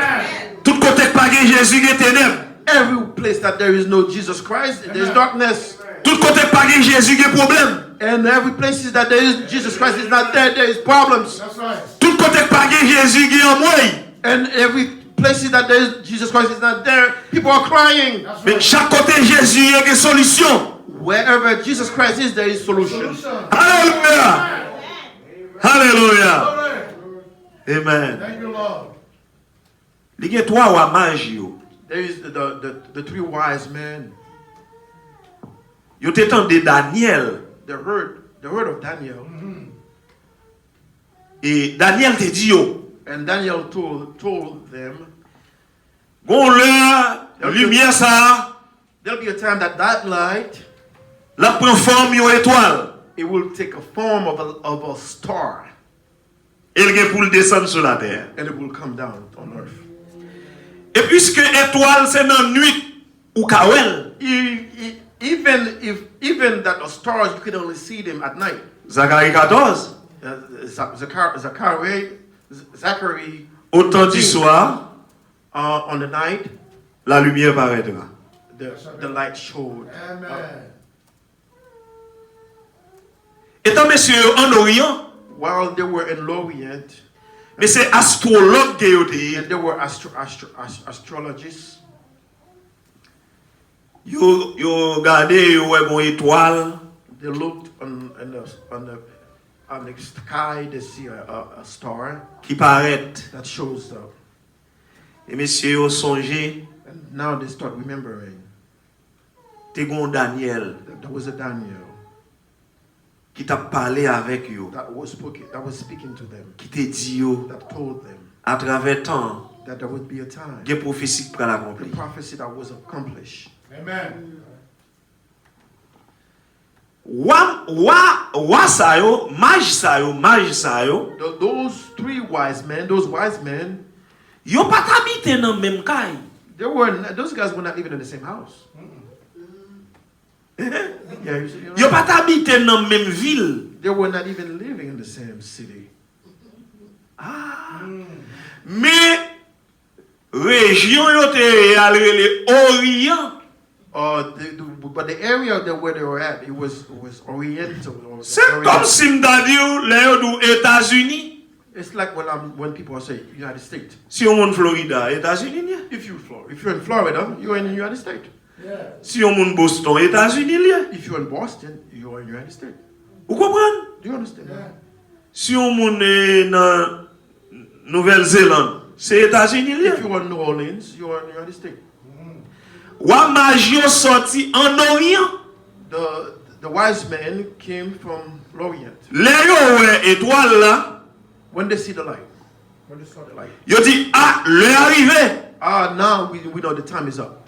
Tout côté que pas de Jésus il y a ténèbres. Every place that there is no Jesus Christ, there is darkness. Tout côté que pas de Jésus il y a problème. And every place that there is Jesus Christ is not there is problems. Tout côté que pas de Jésus il y a moi. And every places that there is Jesus Christ is not there, people are crying. Mais chaque côté Jésus il y a une solution. Wherever Jesus Christ is, there is solution. Alléluia. Alléluia. Amen. Thank you, Lord. Il y a trois wa magi yo. There is the three wise men. Yo t'étant de Daniel. The herd of Daniel. Et Daniel te dit yo. And Daniel told them, Gon l'heure, lumière ça, there'll be a time that light, la prend forme yon étoile. it will take a form of a star, Et il gen pour le descendre sur la terre. and it will come down on earth. Et puisque étoile c'est dans nuit ou kawel. Even that the stars, you can only see them at night. Zacharie 14. Zachary, Au temps du soir, on the night, la lumière paraîtra. the light showed. Amen. Étant messieurs en Orient, While they were in Lorient, mais c'est astrologue qui yo te. and there were astrologists. Yo regardé yo wè gon étoile. They looked on the sky. They see a star Qui paraît. that shows up, Et messieurs yo songe, and now they start remembering te gon Daniel that there was a Daniel qui qui t'a parlé avec eux, that was speaking to them, qui t'a dit yo, that told them à travers temps, that there would be a time, il y a une prophétie qui va the l'accomplir. prophecy that was accomplished. Amen. Wa sa yo, maj sa yo, Those wise men, yo pas habité dans même kay. those guys were not even in the same house. Yeah, you see, Yo pas habité dans même ville. they were not even living in the same city. Mais région yo te alrele Orient. But the area where they were at, it was Oriental. C'est comme si m'ta di yo les yo du États-Unis. It's like when people say United States. Si on moun Florida, États-Unis lié. If you're in Florida, you're in the United States. Yeah. Si on moun Boston, États-Unis lié. If you're in Boston, you're in the United States. Vous comprenez? Do you understand? Yeah. Si on moun dans Nouvelle-Zélande, c'est États-Unis lié. If you're in New Orleans, you're in the United States. Wa magio sorti en Orient. The wise men came from L'Orient. Les yo ouais étoile là, When they see the light, When they saw the light. yo dit ah, l'heure arrivé. now we know the time is up.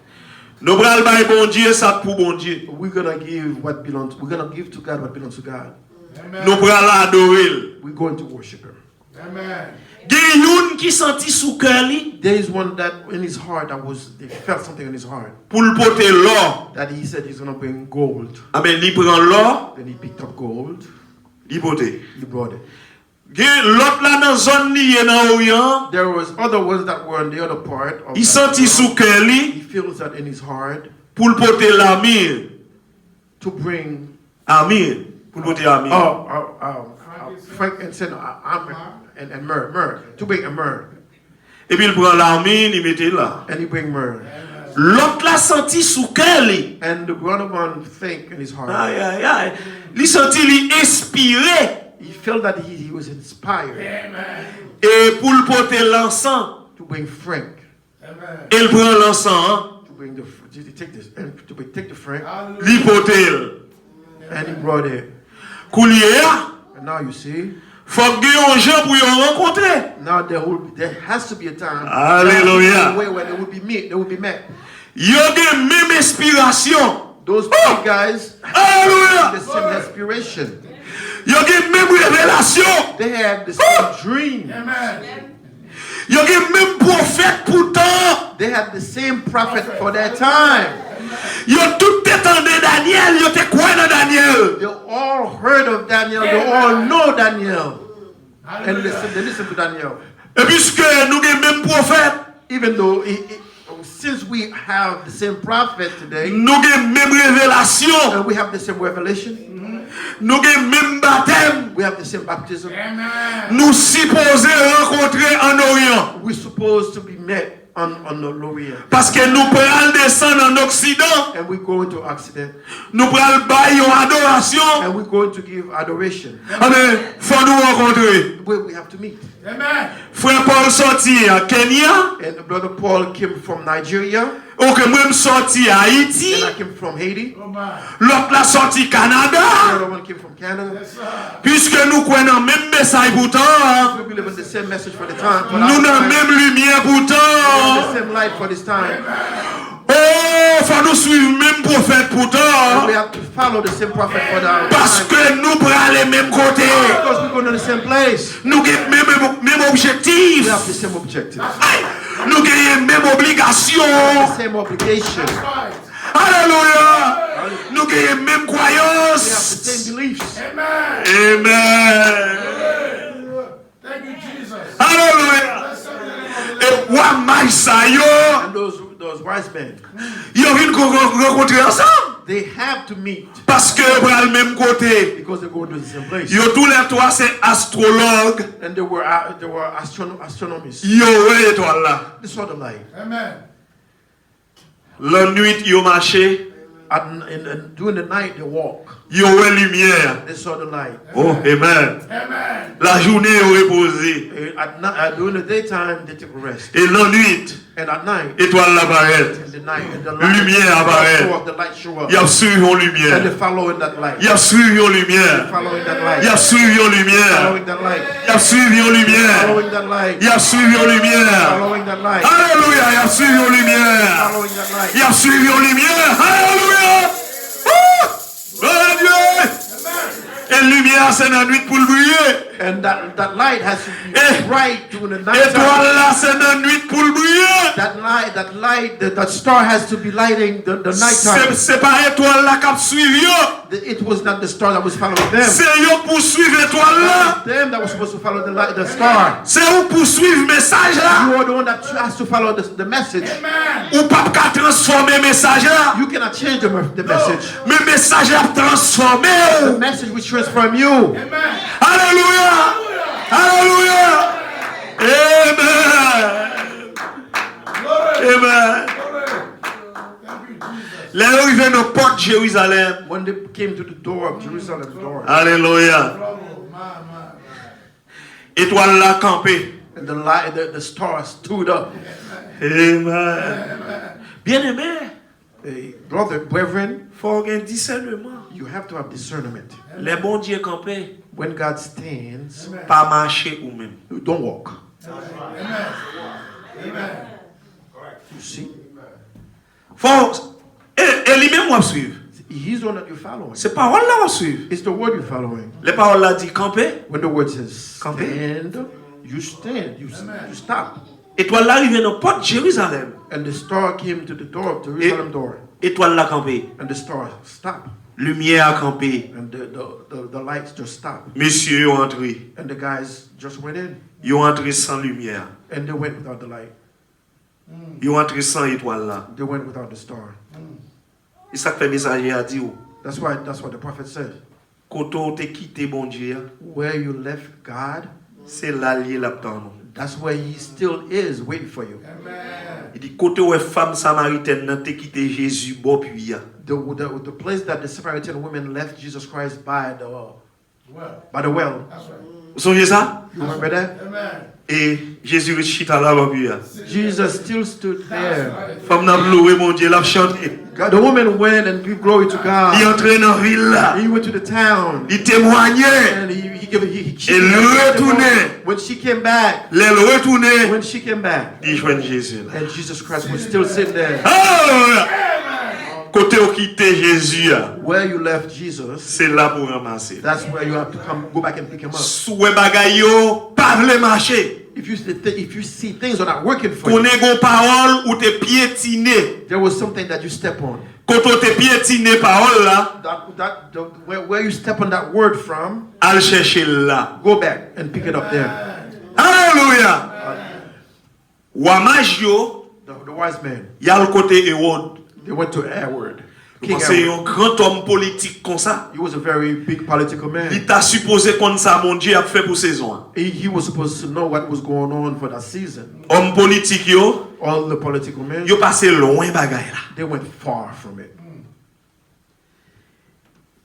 Nous pral bay bon Dieu ça pour bon Dieu. We're gonna give to God what belongs to God. Amen. Nous pral adorer. We're going to worship Him. Amen. Gen youn qui senti sous cœur li There is one that in his heart he felt something in his heart pour le porter l'or. that he said he's gonna bring gold. Ah ben li prend l'or, Then he picked up gold. li porter. He brought it. Gen l'autre là dans zone li dans Orient, There was other ones that were on the other part. Of il that senti sous world. cœur He li feels that in his heart pour le porter l'amir. to bring Amir, pour le porter amir. frankincense, and myrrh, to bring a myrrh, Et puis il prend l'amir, il mettait là. and he bring myrrh. L'autre là senti sous cœur li. And the other one think in his heart. Aïe aïe aïe. Li senti li inspiré He felt that he was inspired Amen. et pour le porter l'encens. to bring frank, Amen. Il prend l'encens, to bring to take this and to take the frank, Hallelujah. li porter. and he brought it. Koulier, And now you see, faut que yon gens pour yon rencontrer. now there has to be a time. Hallelujah. Where they will be met. Yo gen même inspiration. Those three guys Hallelujah. had the same inspiration. Yo gen même révélation. They had the same dream. Amen. Yo gen même prophète pourtant. They had the same prophet for their time. Yo tout étendé Daniel, yo te quoi dans Daniel. They all heard of Daniel. They all know Daniel. And Hallelujah. they listen to Daniel. Et puisque nous gen même prophète, Even though, since we have the same prophet today, nous gen même révélation, and we have the same revelation, nous gen même baptême. we have the same baptism, Amen. Nous supposons rencontrer en Orient. we're supposed to be met on the L'Orient. Parce que nous prenons descendre en Occident, And we're going to Occident, nous prenons bailler en adoration. and we're going to give adoration. Amen. Faut nous rencontrer. We have to meet. Amen. Frère Paul sorti à Kenya, And Brother Paul came from Nigeria, ou que moi sorti à Haïti, and I came from Haiti. Oh my. l'autre là sorti The Canada. other one came from Canada. Yes, sir. Puisque nous croyons même message pourtant, We believe in the same message for the time. For nous our n'avons time. même lumière We have pourtant. the same light for this time. Oh, faut nous suivre même prophète And we pourtant. have to follow the same prophet for our Parce time. que nous prenons les mêmes côtés. Because we're going to the same place. Nous avons même objectif. We have the same objective. Nous avons même obligation. The same obligation. Right. Alléluia. Nous avons même We have the croyance. same beliefs. Amen. Amen. Thank you, Jesus. Alléluia. Bless the name of the Lord. Et moi, Maïsa, yo, And those wise men, yo viennent rencontrer ensemble. they have to meet Parce que vous le même côté. because they're going to the same place. Yo tous les trois c'est astrologue. And they were astronomers. Yo ouais étoile là. They saw the light. Amen. La nuit yo marché. And during the night, they walk. Yo ouais lumière. They saw the light. Oh amen. Amen. La journée yo reposé. During the daytime, they took a rest. Et la nuit And at night, étoile apparaît. in the night, and the Lumière apparaît. show up, the light show up. Il a suivi en And they lumière. follow in that light. Il a suivi en lumière. Following that light. Il a suivi en lumière. Following that light. Il a suivi en lumière. Following that light. Il a suivi en lumière. Following that light. Alléluia, il a suivi en lumière. Following that light. Il a suivi en lumière. Alléluia. Gloire à Dieu. Et lumière, c'est la nuit pour le briller. And that light has to be Eh, bright during the night. Étoile là, c'est la nuit pour le briller. That star has to be lighting the night time. C'est pas étoile là qui a suivi. It was not the star that was following them. C'est eux pour suivre étoile là. Them that was supposed to follow the star. C'est eux pour suivre message là. You are the one that has to follow the message. Ou pas qu'à transformer message là. You cannot change the message. Mais message là transformé. The message will transform you. Alléluia. Alléluia. Amen. Amen. Les arrivés nos portes Jérusalem. When they came to the door of Jerusalem door, Alléluia. Étoile là campée. and the star stood up. Amen. Bien-aimé, Hey, brother, brethren, faut avoir un discernement. you have to have discernment. Les bons dieux campés, When God stands, pas marcher ou même. you don't walk. You see? Faut et lui-même va suivre. He's the one that you're following. C'est parole là va suivre. It's the word you're following. Les paroles là dit camper. When the word says Campé. stand, you stand. You stop. Étoile là arrive dans porte Jérusalem. And the star came to the door of Jerusalem door. Étoile là campé. And the star stopped. Lumière a campé. And the lights just stopped. Messieurs ont entré. And the guys just went in. Ils ont entré sans lumière. And they went without the light. Ils ont entré sans étoile là. They went without the star. Et ça fait messager a dit That's what the prophet said. quand on t'a quitté bon Dieu, Where you left God, c'est l'allié là-dedans. that's where he still is waiting for you. Il dit côté où femme samaritaine n'a t'a quitté Jésus bon puis The place that the Samaritan women left Jesus Christ by the well. Vous songez ça? You remember that? Et Jésus chita là-bas puis Jesus still stood there. femme n'a loué mon Dieu, l'a chanté. God, the woman went and gave glory to Il God. entré dans la ville là. He went to the town. Il témoignait. And he gave Et le retournait. when she came back, Les retourné. when she came back, Il joint Jésus là. and Jesus Christ was still sitting there. Alléluia. Côté où quitté Jésus, Where you left Jesus, c'est là pour ramasser. that's where you have to go back and pick him up. Souhait bagay yo, pas vle marcher. If you see things are not working for Qu'on you, ait gon parole ou te piétiner. there was something that you step on. Quand on te piétiner parole là, Where you step on that word from, al chercher là. go back and pick it up there. Alléluia. Ouamaj yo, The wise man, y a le côté Hérode. they went to Herod. King C'est Herod. un grand homme politique comme ça. He was a very big political man. Il t'a supposé qu'on ça mon Dieu a fait pour saison. He was supposed to know what was going on for that season. Homme politique yo, All the political men, yo passé loin bagay là. they went far from it.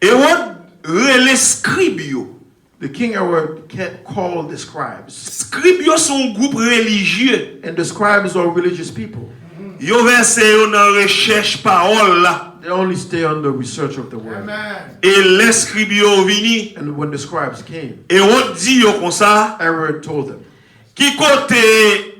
Hérode relè scribe yo. The king Herod called the scribes. Scribe yo son groupe religieux. And the scribes are religious people. Yo versé yo nan recherche parole là. They only stay on the research of the word. Et les scribes yo vini. And when the scribes came, Hérode dit yo comme ça. Herod told them, Qui côté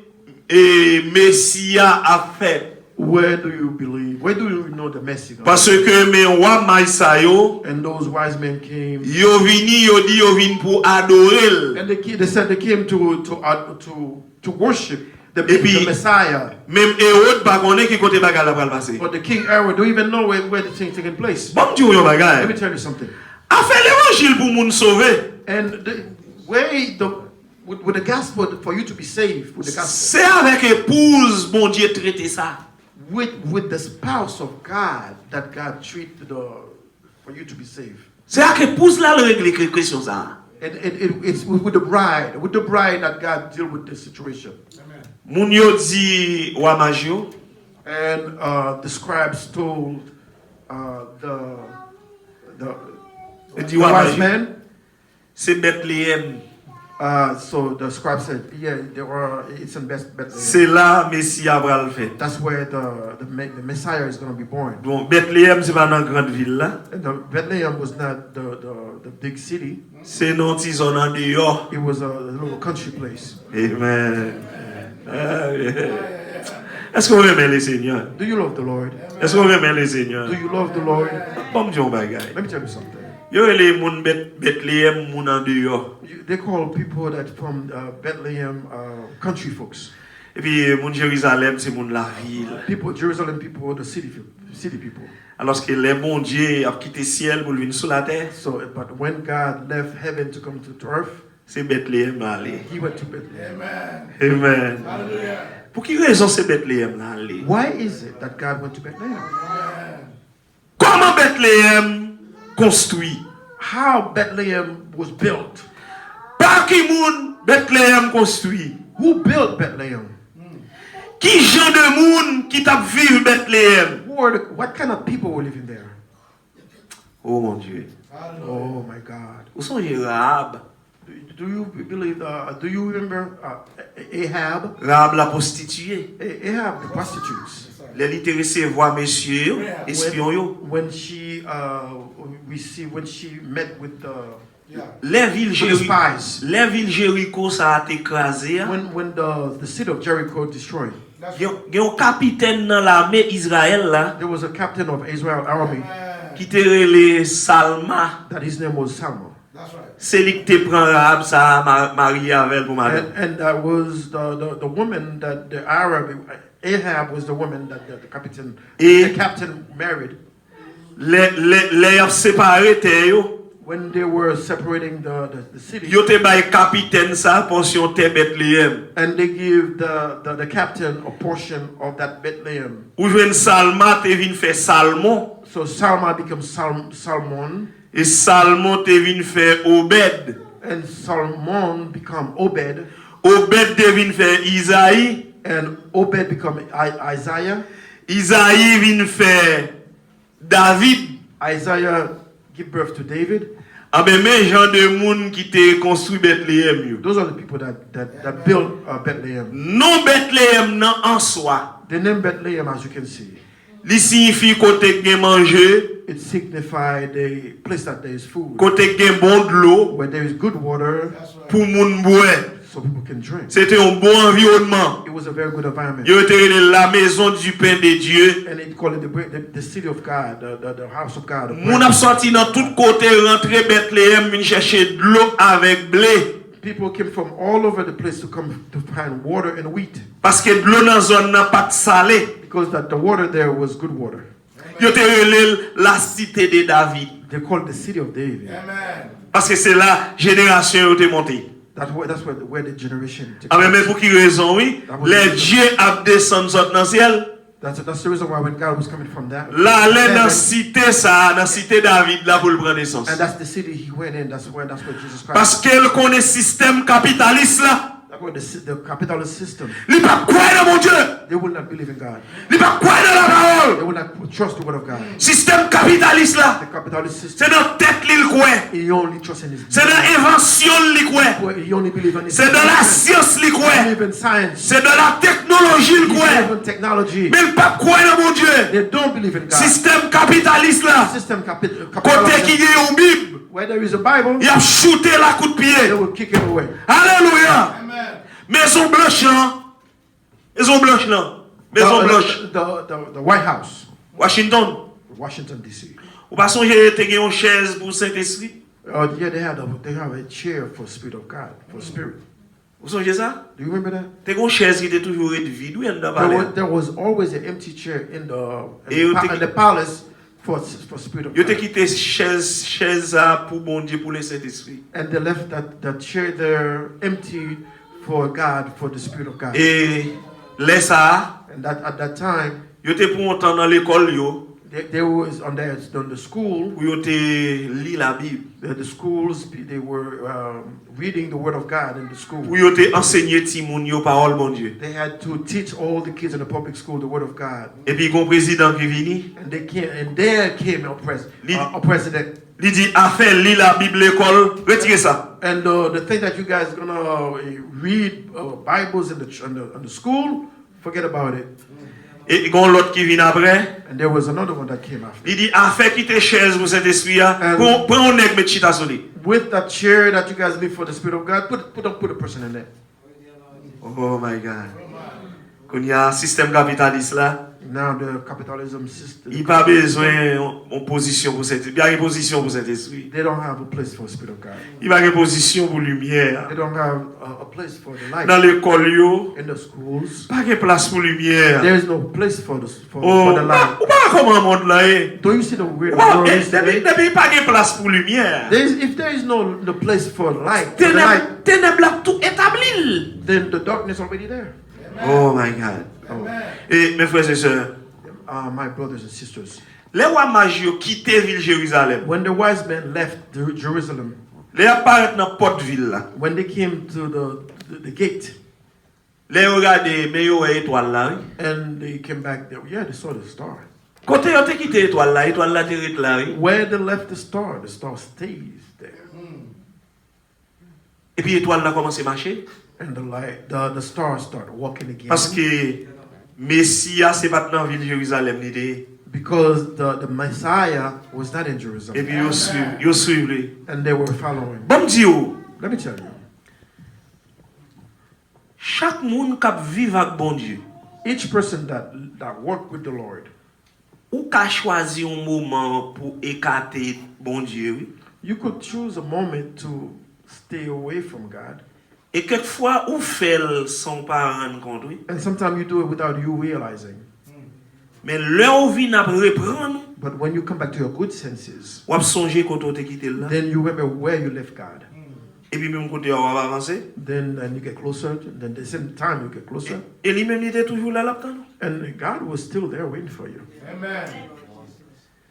Messia a fait? where do you believe? Where do you know the Messiah? Parce que mes rois maïsa yo, And those wise men came. yo vini yo di yo vin pour adorer. And they said they came to worship the puis- Messiah. Même Hérode pas connaît qui côté bagay la pral passer. But the king Herod don't even know where the thing taking place. Bon Dieu yo Let me bagay. tell you something. A fait l'évangile pour moun sauver. And with the gospel, for you to be saved, with the gospel, C'est avec épouse bon Dieu traiter ça. with the spouse of God, that God treated for you to be saved. C'est avec épouse là le règle question ça. And it's with the bride that God deal with this situation. Moun yo di wa majyo, And the scribes told the di wise wa majyo. man, C'est Bethléem So the scribe said, yeah, it's in Bethlehem. C'est là Messie va le faire. That's where the Messiah is going to be born. Bon, Bethléem, c'est pas dans une grande ville là. And Bethlehem was not the big city. C'est une petite zone en dehors. It was a little country place. Amen. Est-ce qu'on aime les seigneurs? Do you love the Lord? Est-ce qu'on aime les seigneurs? Do you love the Lord? Bon Dieu bagay. Let me tell you something. Yo les moun Bethléem moun en dehors. They call people that from Bethlehem country folks. Et puis moun Jérusalem c'est moun la ville. People, Jerusalem people, the city people. Alors que les bon Dieu a quitté ciel pour venir sur la terre, So, but when God left heaven to come to earth, c'est Bethléem aller. he went to Bethlehem. Amen. Amen. Hallelujah. Pour quelle raison c'est Bethléem aller? Why is it that God went to Bethlehem? Comment Bethléem construit? How Bethlehem was built? Par qui moun Bethléem construit? Who built Bethlehem? Qui gens de moun qui t'a vivre Bethléem? What kind of people were living there? Oh mon Dieu. Oh my God. Où sont les Rahab? Do you believe? Do you remember Ahab? Rahab la prostituée. Ahab, the prostitutes. Les littéraires voient messieurs, espions yo. When she met with Les villes with the Jéricho, spies. les villes Jéricho ça a été écrasé. When the city of Jericho destroyed, Il y a un capitaine dans l'armée Israël là there was a captain of Israel army qui était relé Salma. that his name was Salma. That's right. C'est lui qui te prend Rahab ça marié avec pour madame. And that was the woman that the Arab Ahab was the woman that the captain married. Les a séparé terre yo. When they were separating the city, Yo te bay capitaine ça portion terre Bethléem. and they give the captain a portion of that Bethlehem. Ou jwen Salma te vin fait Salmon So Salma becomes Salmon, et Salmon te vin fait Obed. and Salmon become Obed, Obed te vin fait Isaïe. and Obed become Isaiah. Isaïe vin fait David. Isaiah give birth to David. Ah ben mais gens de moun qui te construit Bethléem yo. Those are the people that built Bethlehem. Non Bethléem nan en soi. The name Bethlehem, as you can see, Li signifie côté gen manger, it signifies the place that there is food, côté gen bon de l'eau where there is good water, pour moun boire. so people can drink. C'était un bon environnement. It was a very good environment. Yo te rele la maison du pain de Dieu. And it called it the city of God, the house of God. Moun ap sorti dans tout côté rentrer Bethléem vinn chercher de l'eau avec blé. People came from all over the place to come to find water and wheat, Parce que de l'eau dans zone nan pas salé. because the water there was good water. Yo te rele la cité de David. They called it the city of David. Amen. Parce que c'est la génération yo te monté. That's where the generation took Ah mais place. pour qui raison oui? Les dieux a descendu dans le ciel. That's the reason why when God was coming from that. Là aller dans heaven, cité ça, dans cité David là pour le prendre naissance. and that's the city he went in. That's where Jesus Christ. Parce qu'elle connaît système capitaliste là. That's where the capitalist system. Il pas croire dans mon Dieu. They will not believe in God. Il pas croire dans la parole. They will not trust the word of God. Système capitaliste là. The capitalist system. C'est dans tête l'il croit. He only trusts in his. C'est dans invention l'il croit. He only believes in his. C'est dans la science l'il He croit. believe in science. C'est dans la technologie He l'il believe croit. in technology. Mais il pas croire dans mon Dieu. They don't believe in God. Système capitaliste là. System Côté qui capitalism. est une Bible, Where there is a Bible, il a shooté la coup de they pied. will kick it away. Alléluia. Amen. Maison blanche là. Maison blanche là. Maison blanche. The White House, Washington. Washington D.C. Ou pas songer te gen une chaise pour Saint-Esprit? Yeah, they have a chair for the Spirit of God, for Spirit. Vous songez ça? Do you remember that? Te gen une chaise qui était toujours vide ou en dedans There was always an empty chair in Et you take- the palace for Spirit of Yo te God. quitté chaise ça pour bon Dieu pour le Saint-Esprit. And they left that chair there empty for God, for the Spirit of God. Et laisse ça, And that at that time, yo te pour entendre dans l'école yo they was on the school. pour yo te lire la Bible. The schools, they were reading the Word of God in the school. Pour yo te enseigner ti moun yo parole bon Dieu. They had to teach all the kids in the public school the Word of God. Et puis gon président qui vini, And there came a president. Il dit, a fait lire la Bible l'école, retirez ça. And the thing that you guys gonna read Bibles in the school, forget about it. Et il y a l'autre qui vient après. And there was another one that came after. Il dit, a fait quitter chaise pour cet esprit, pour un nègre mettre chita sur lui. With that chair that you guys leave for the Spirit of God, put a person in there. Oh my God. Quand il y a un système capitaliste là, Now the capitalism system, il n'y a pas besoin de position pour cet esprit. Il y a une position pour cet esprit. they don't have a place for the Spirit of God. Il y a une position pour lumière. They don't have a place for the light. Dans l'école, In the schools, pas de place pour lumière. there is no place for the Oh, light. ou pas comment le monde là est. Don't you see the way the world is today? Depuis pas de place pour lumière. If there is no the place for light, Ténèbres là tout établi. then the darkness already there. Oh my God. Oh. Et mes frères et sœurs, My brothers and sisters, les rois mages ont quitté ville Jérusalem. when the wise men left Jerusalem, Les apparaît dans porte ville là. when they came to the gate, Les regardez mais yo étoile là. and they came back there, yeah, they saw the star. Côté yo te quitté étoile là te rete là. Where they left the star stays there. Et puis étoile là commence à marcher And the star started walking again. parce que Messia c'est pas dans ville Jérusalem ni de. Because the Messiah was not in Et Jerusalem. puis yo suivre lui. And they were following. Bon Dieu, Let me tell you, chaque monde qui vit avec bon Dieu, each person that worked with the Lord, ou qu'a choisi un moment pour écarter bon Dieu. Oui? you could choose a moment to stay away from God. Et quelquefois, ou fait sans pas rendre compte, oui. And sometimes you do it without you realizing. Mais là où vient après reprendre, But when you come back to your good senses, ou songer quand on te quitté là. then you remember where you left God. Et puis même côté on va avancer. Then and you get closer. Then the same time you get closer. Et lui-même il était toujours là là. And God was still there waiting for you. Amen.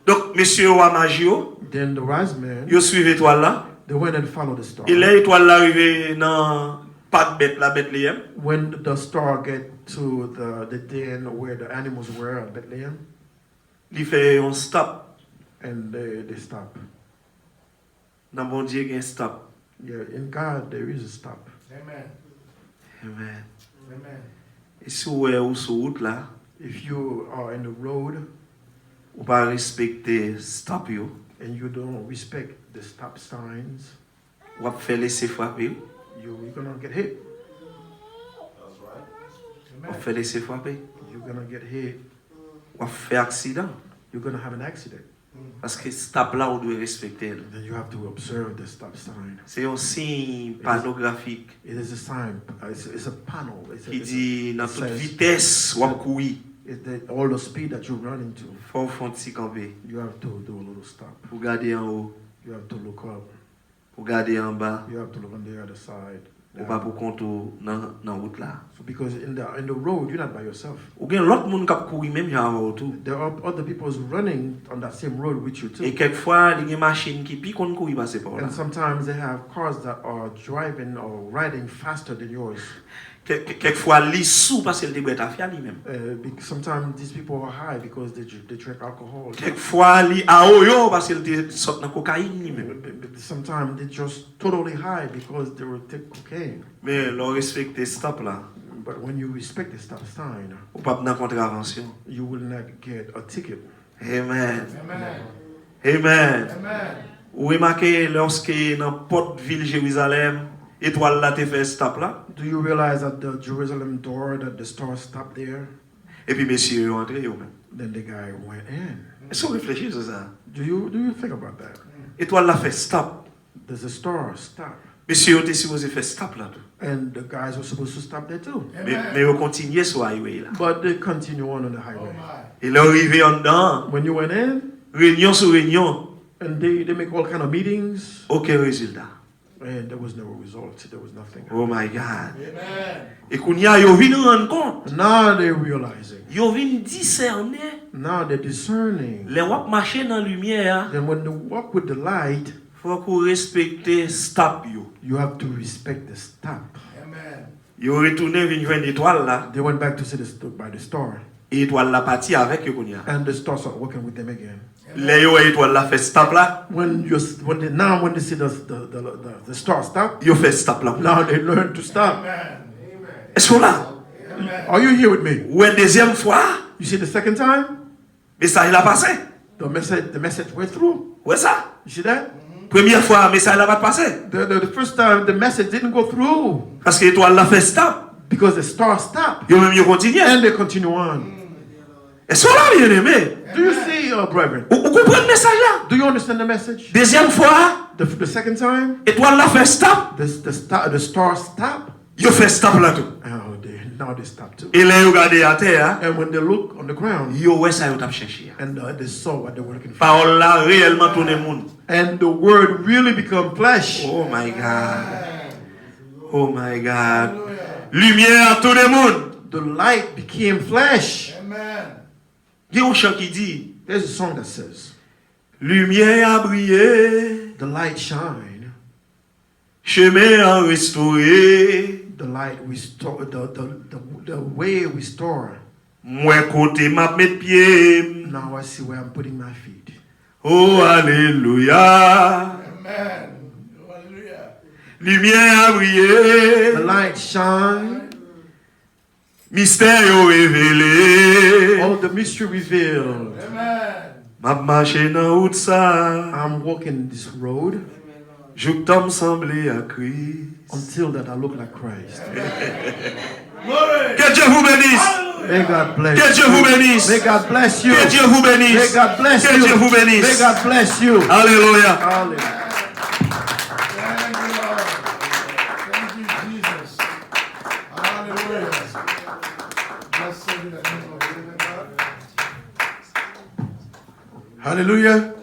Donc monsieur wa magio, Then the wise men, yo suivent étoile là. they went and followed the star. Et l'étoile là arrivé dans pas de bête la Bethléem. When the star get to the den where the animals were at Bethlehem, Il fait un stop. and they stop. Dans bon Dieu il y a un stop. Yeah, in God there is a stop. Amen. Amen. Amen. Et si vous êtes sur route là, If you are in the road ou pas respecter stop yo, and you don't respect the stop signs, ou faire laisser frapper, you're gonna get hit. ou faire laisser frapper, You're gonna get hit. ou faire accident. You're gonna have an accident. Parce que stop là, on doit respecter. Then you have to observe the stop sign. C'est un signe panographique It is a sign. It's a panel. qui dit dans toute says- vitesse ou courir. All the speed that you run into, Faut faire un petit camper. you have to do a little stop. Pour garder en haut, You have to look up. pour garder en bas, You have to look on the other side. ou pas pour contour dans la route là. So because in the road, you're not by yourself. Ou bien l'autre monde qui a couru même avant tout. There are other people running on that same road with you Et too. quelquefois, il y a une machine qui pique on courir passer par là. And sometimes they have cars that are driving or riding faster than yours. Quelquefois, il sous parce qu'il est à faire lui-même. Sometimes these people are high because they drink alcohol. Quelquefois, il a oyo parce qu'il sort dans cocaïne lui-même. Sometimes they're just totally high because they will take cocaine. Mais leur respecter stop là, But when you respect the stop sign, ou pas dans contravention. you will not get a ticket. Amen. Amen. Amen. Amen. Ou remarquez lorsque dans porte ville Jérusalem, étoile là te fait stop là, Do you realize at the Jerusalem door that the star stopped there? et puis messieurs sont entrés eux même. Then the guy went in. Est-ce que vous réfléchissez sur ça? Do you think about that? Étoile là fait stop. Does the star stop? Messieurs étaient supposés faire stop là tout. And the guys were supposed to stop there too. Mais ils continuent sur highway là. But they continue on the Oh highway. my. Et là arrivé en dedans, When you went in, réunion sur réunion, and they make all kind of meetings, aucun résultat. and there was no result. There was nothing. Oh my God. Amen. Et qu'on y a, ils viennent rendre compte. Now they're realizing. Ils viennent discerner. Now they're discerning. Les wap marcher dans la lumière, Then when they walk with the light, faut qu'on respecte stop yo. you have to respect the stop. Amen. Ils retourné venir voir une étoile là. They went back to see by the star. Et étoile la partie avec eux qu'on y a. and the stars are working with them again. Les yo étoile la fait stop là. When they see the star stop, Yo fait stop là. now they learn to stop. Est-ce qu'on là? Are you here with me? Ouais, deuxième fois, You see the second time, message l'a passé. the message went through. Ouais ça. You see that? Première fois, message l'a pas passé. The first time the message didn't go through Parce que étoile la fait stop. because the star stopped, Yo même yo continue. and they continue on. Est-ce qu'on là bien aimé? Do you see, brethren? Vous comprenez le message là? Do you understand the message? Deuxième fois, The second time, étoile la fait stop. the star stopped. Yo fait stop là tout. Oh, now they stop too. Et là yo regardez à terre, And when they look on the ground, yo ouais ça yo t'a cherché. and they saw what they were looking for, Parole là réellement tourner monde. and the word really become flesh. Oh my God. Oh my God. Lumière à tout le monde. The light became flesh. Amen. Il y a un chant qui dit, There's a song that says, lumière a brillé, "The light shine, chemin a restauré. the light restore, the way restore." Moi côté m'a met pied. Now I see where I'm putting my feet. Oh alléluia. Amen. Hallelujah. Lumière a The brillé, light shine. mystère est révélé. All the mystery revealed. Amen. M'a marché dans route ça. I'm walking this road Je t'aime semblé à Christ. until that I look like Christ. Glory. Que Dieu vous bénisse. May God bless Que Dieu vous bénisse. May God bless you. Que Dieu vous May bénisse. God bless Que you. Dieu vous bénisse. May God bless you. Alléluia. Hallelujah. Thank you, Lord. Thank you, Jesus. Hallelujah. Blessed be the name of the living God. Hallelujah.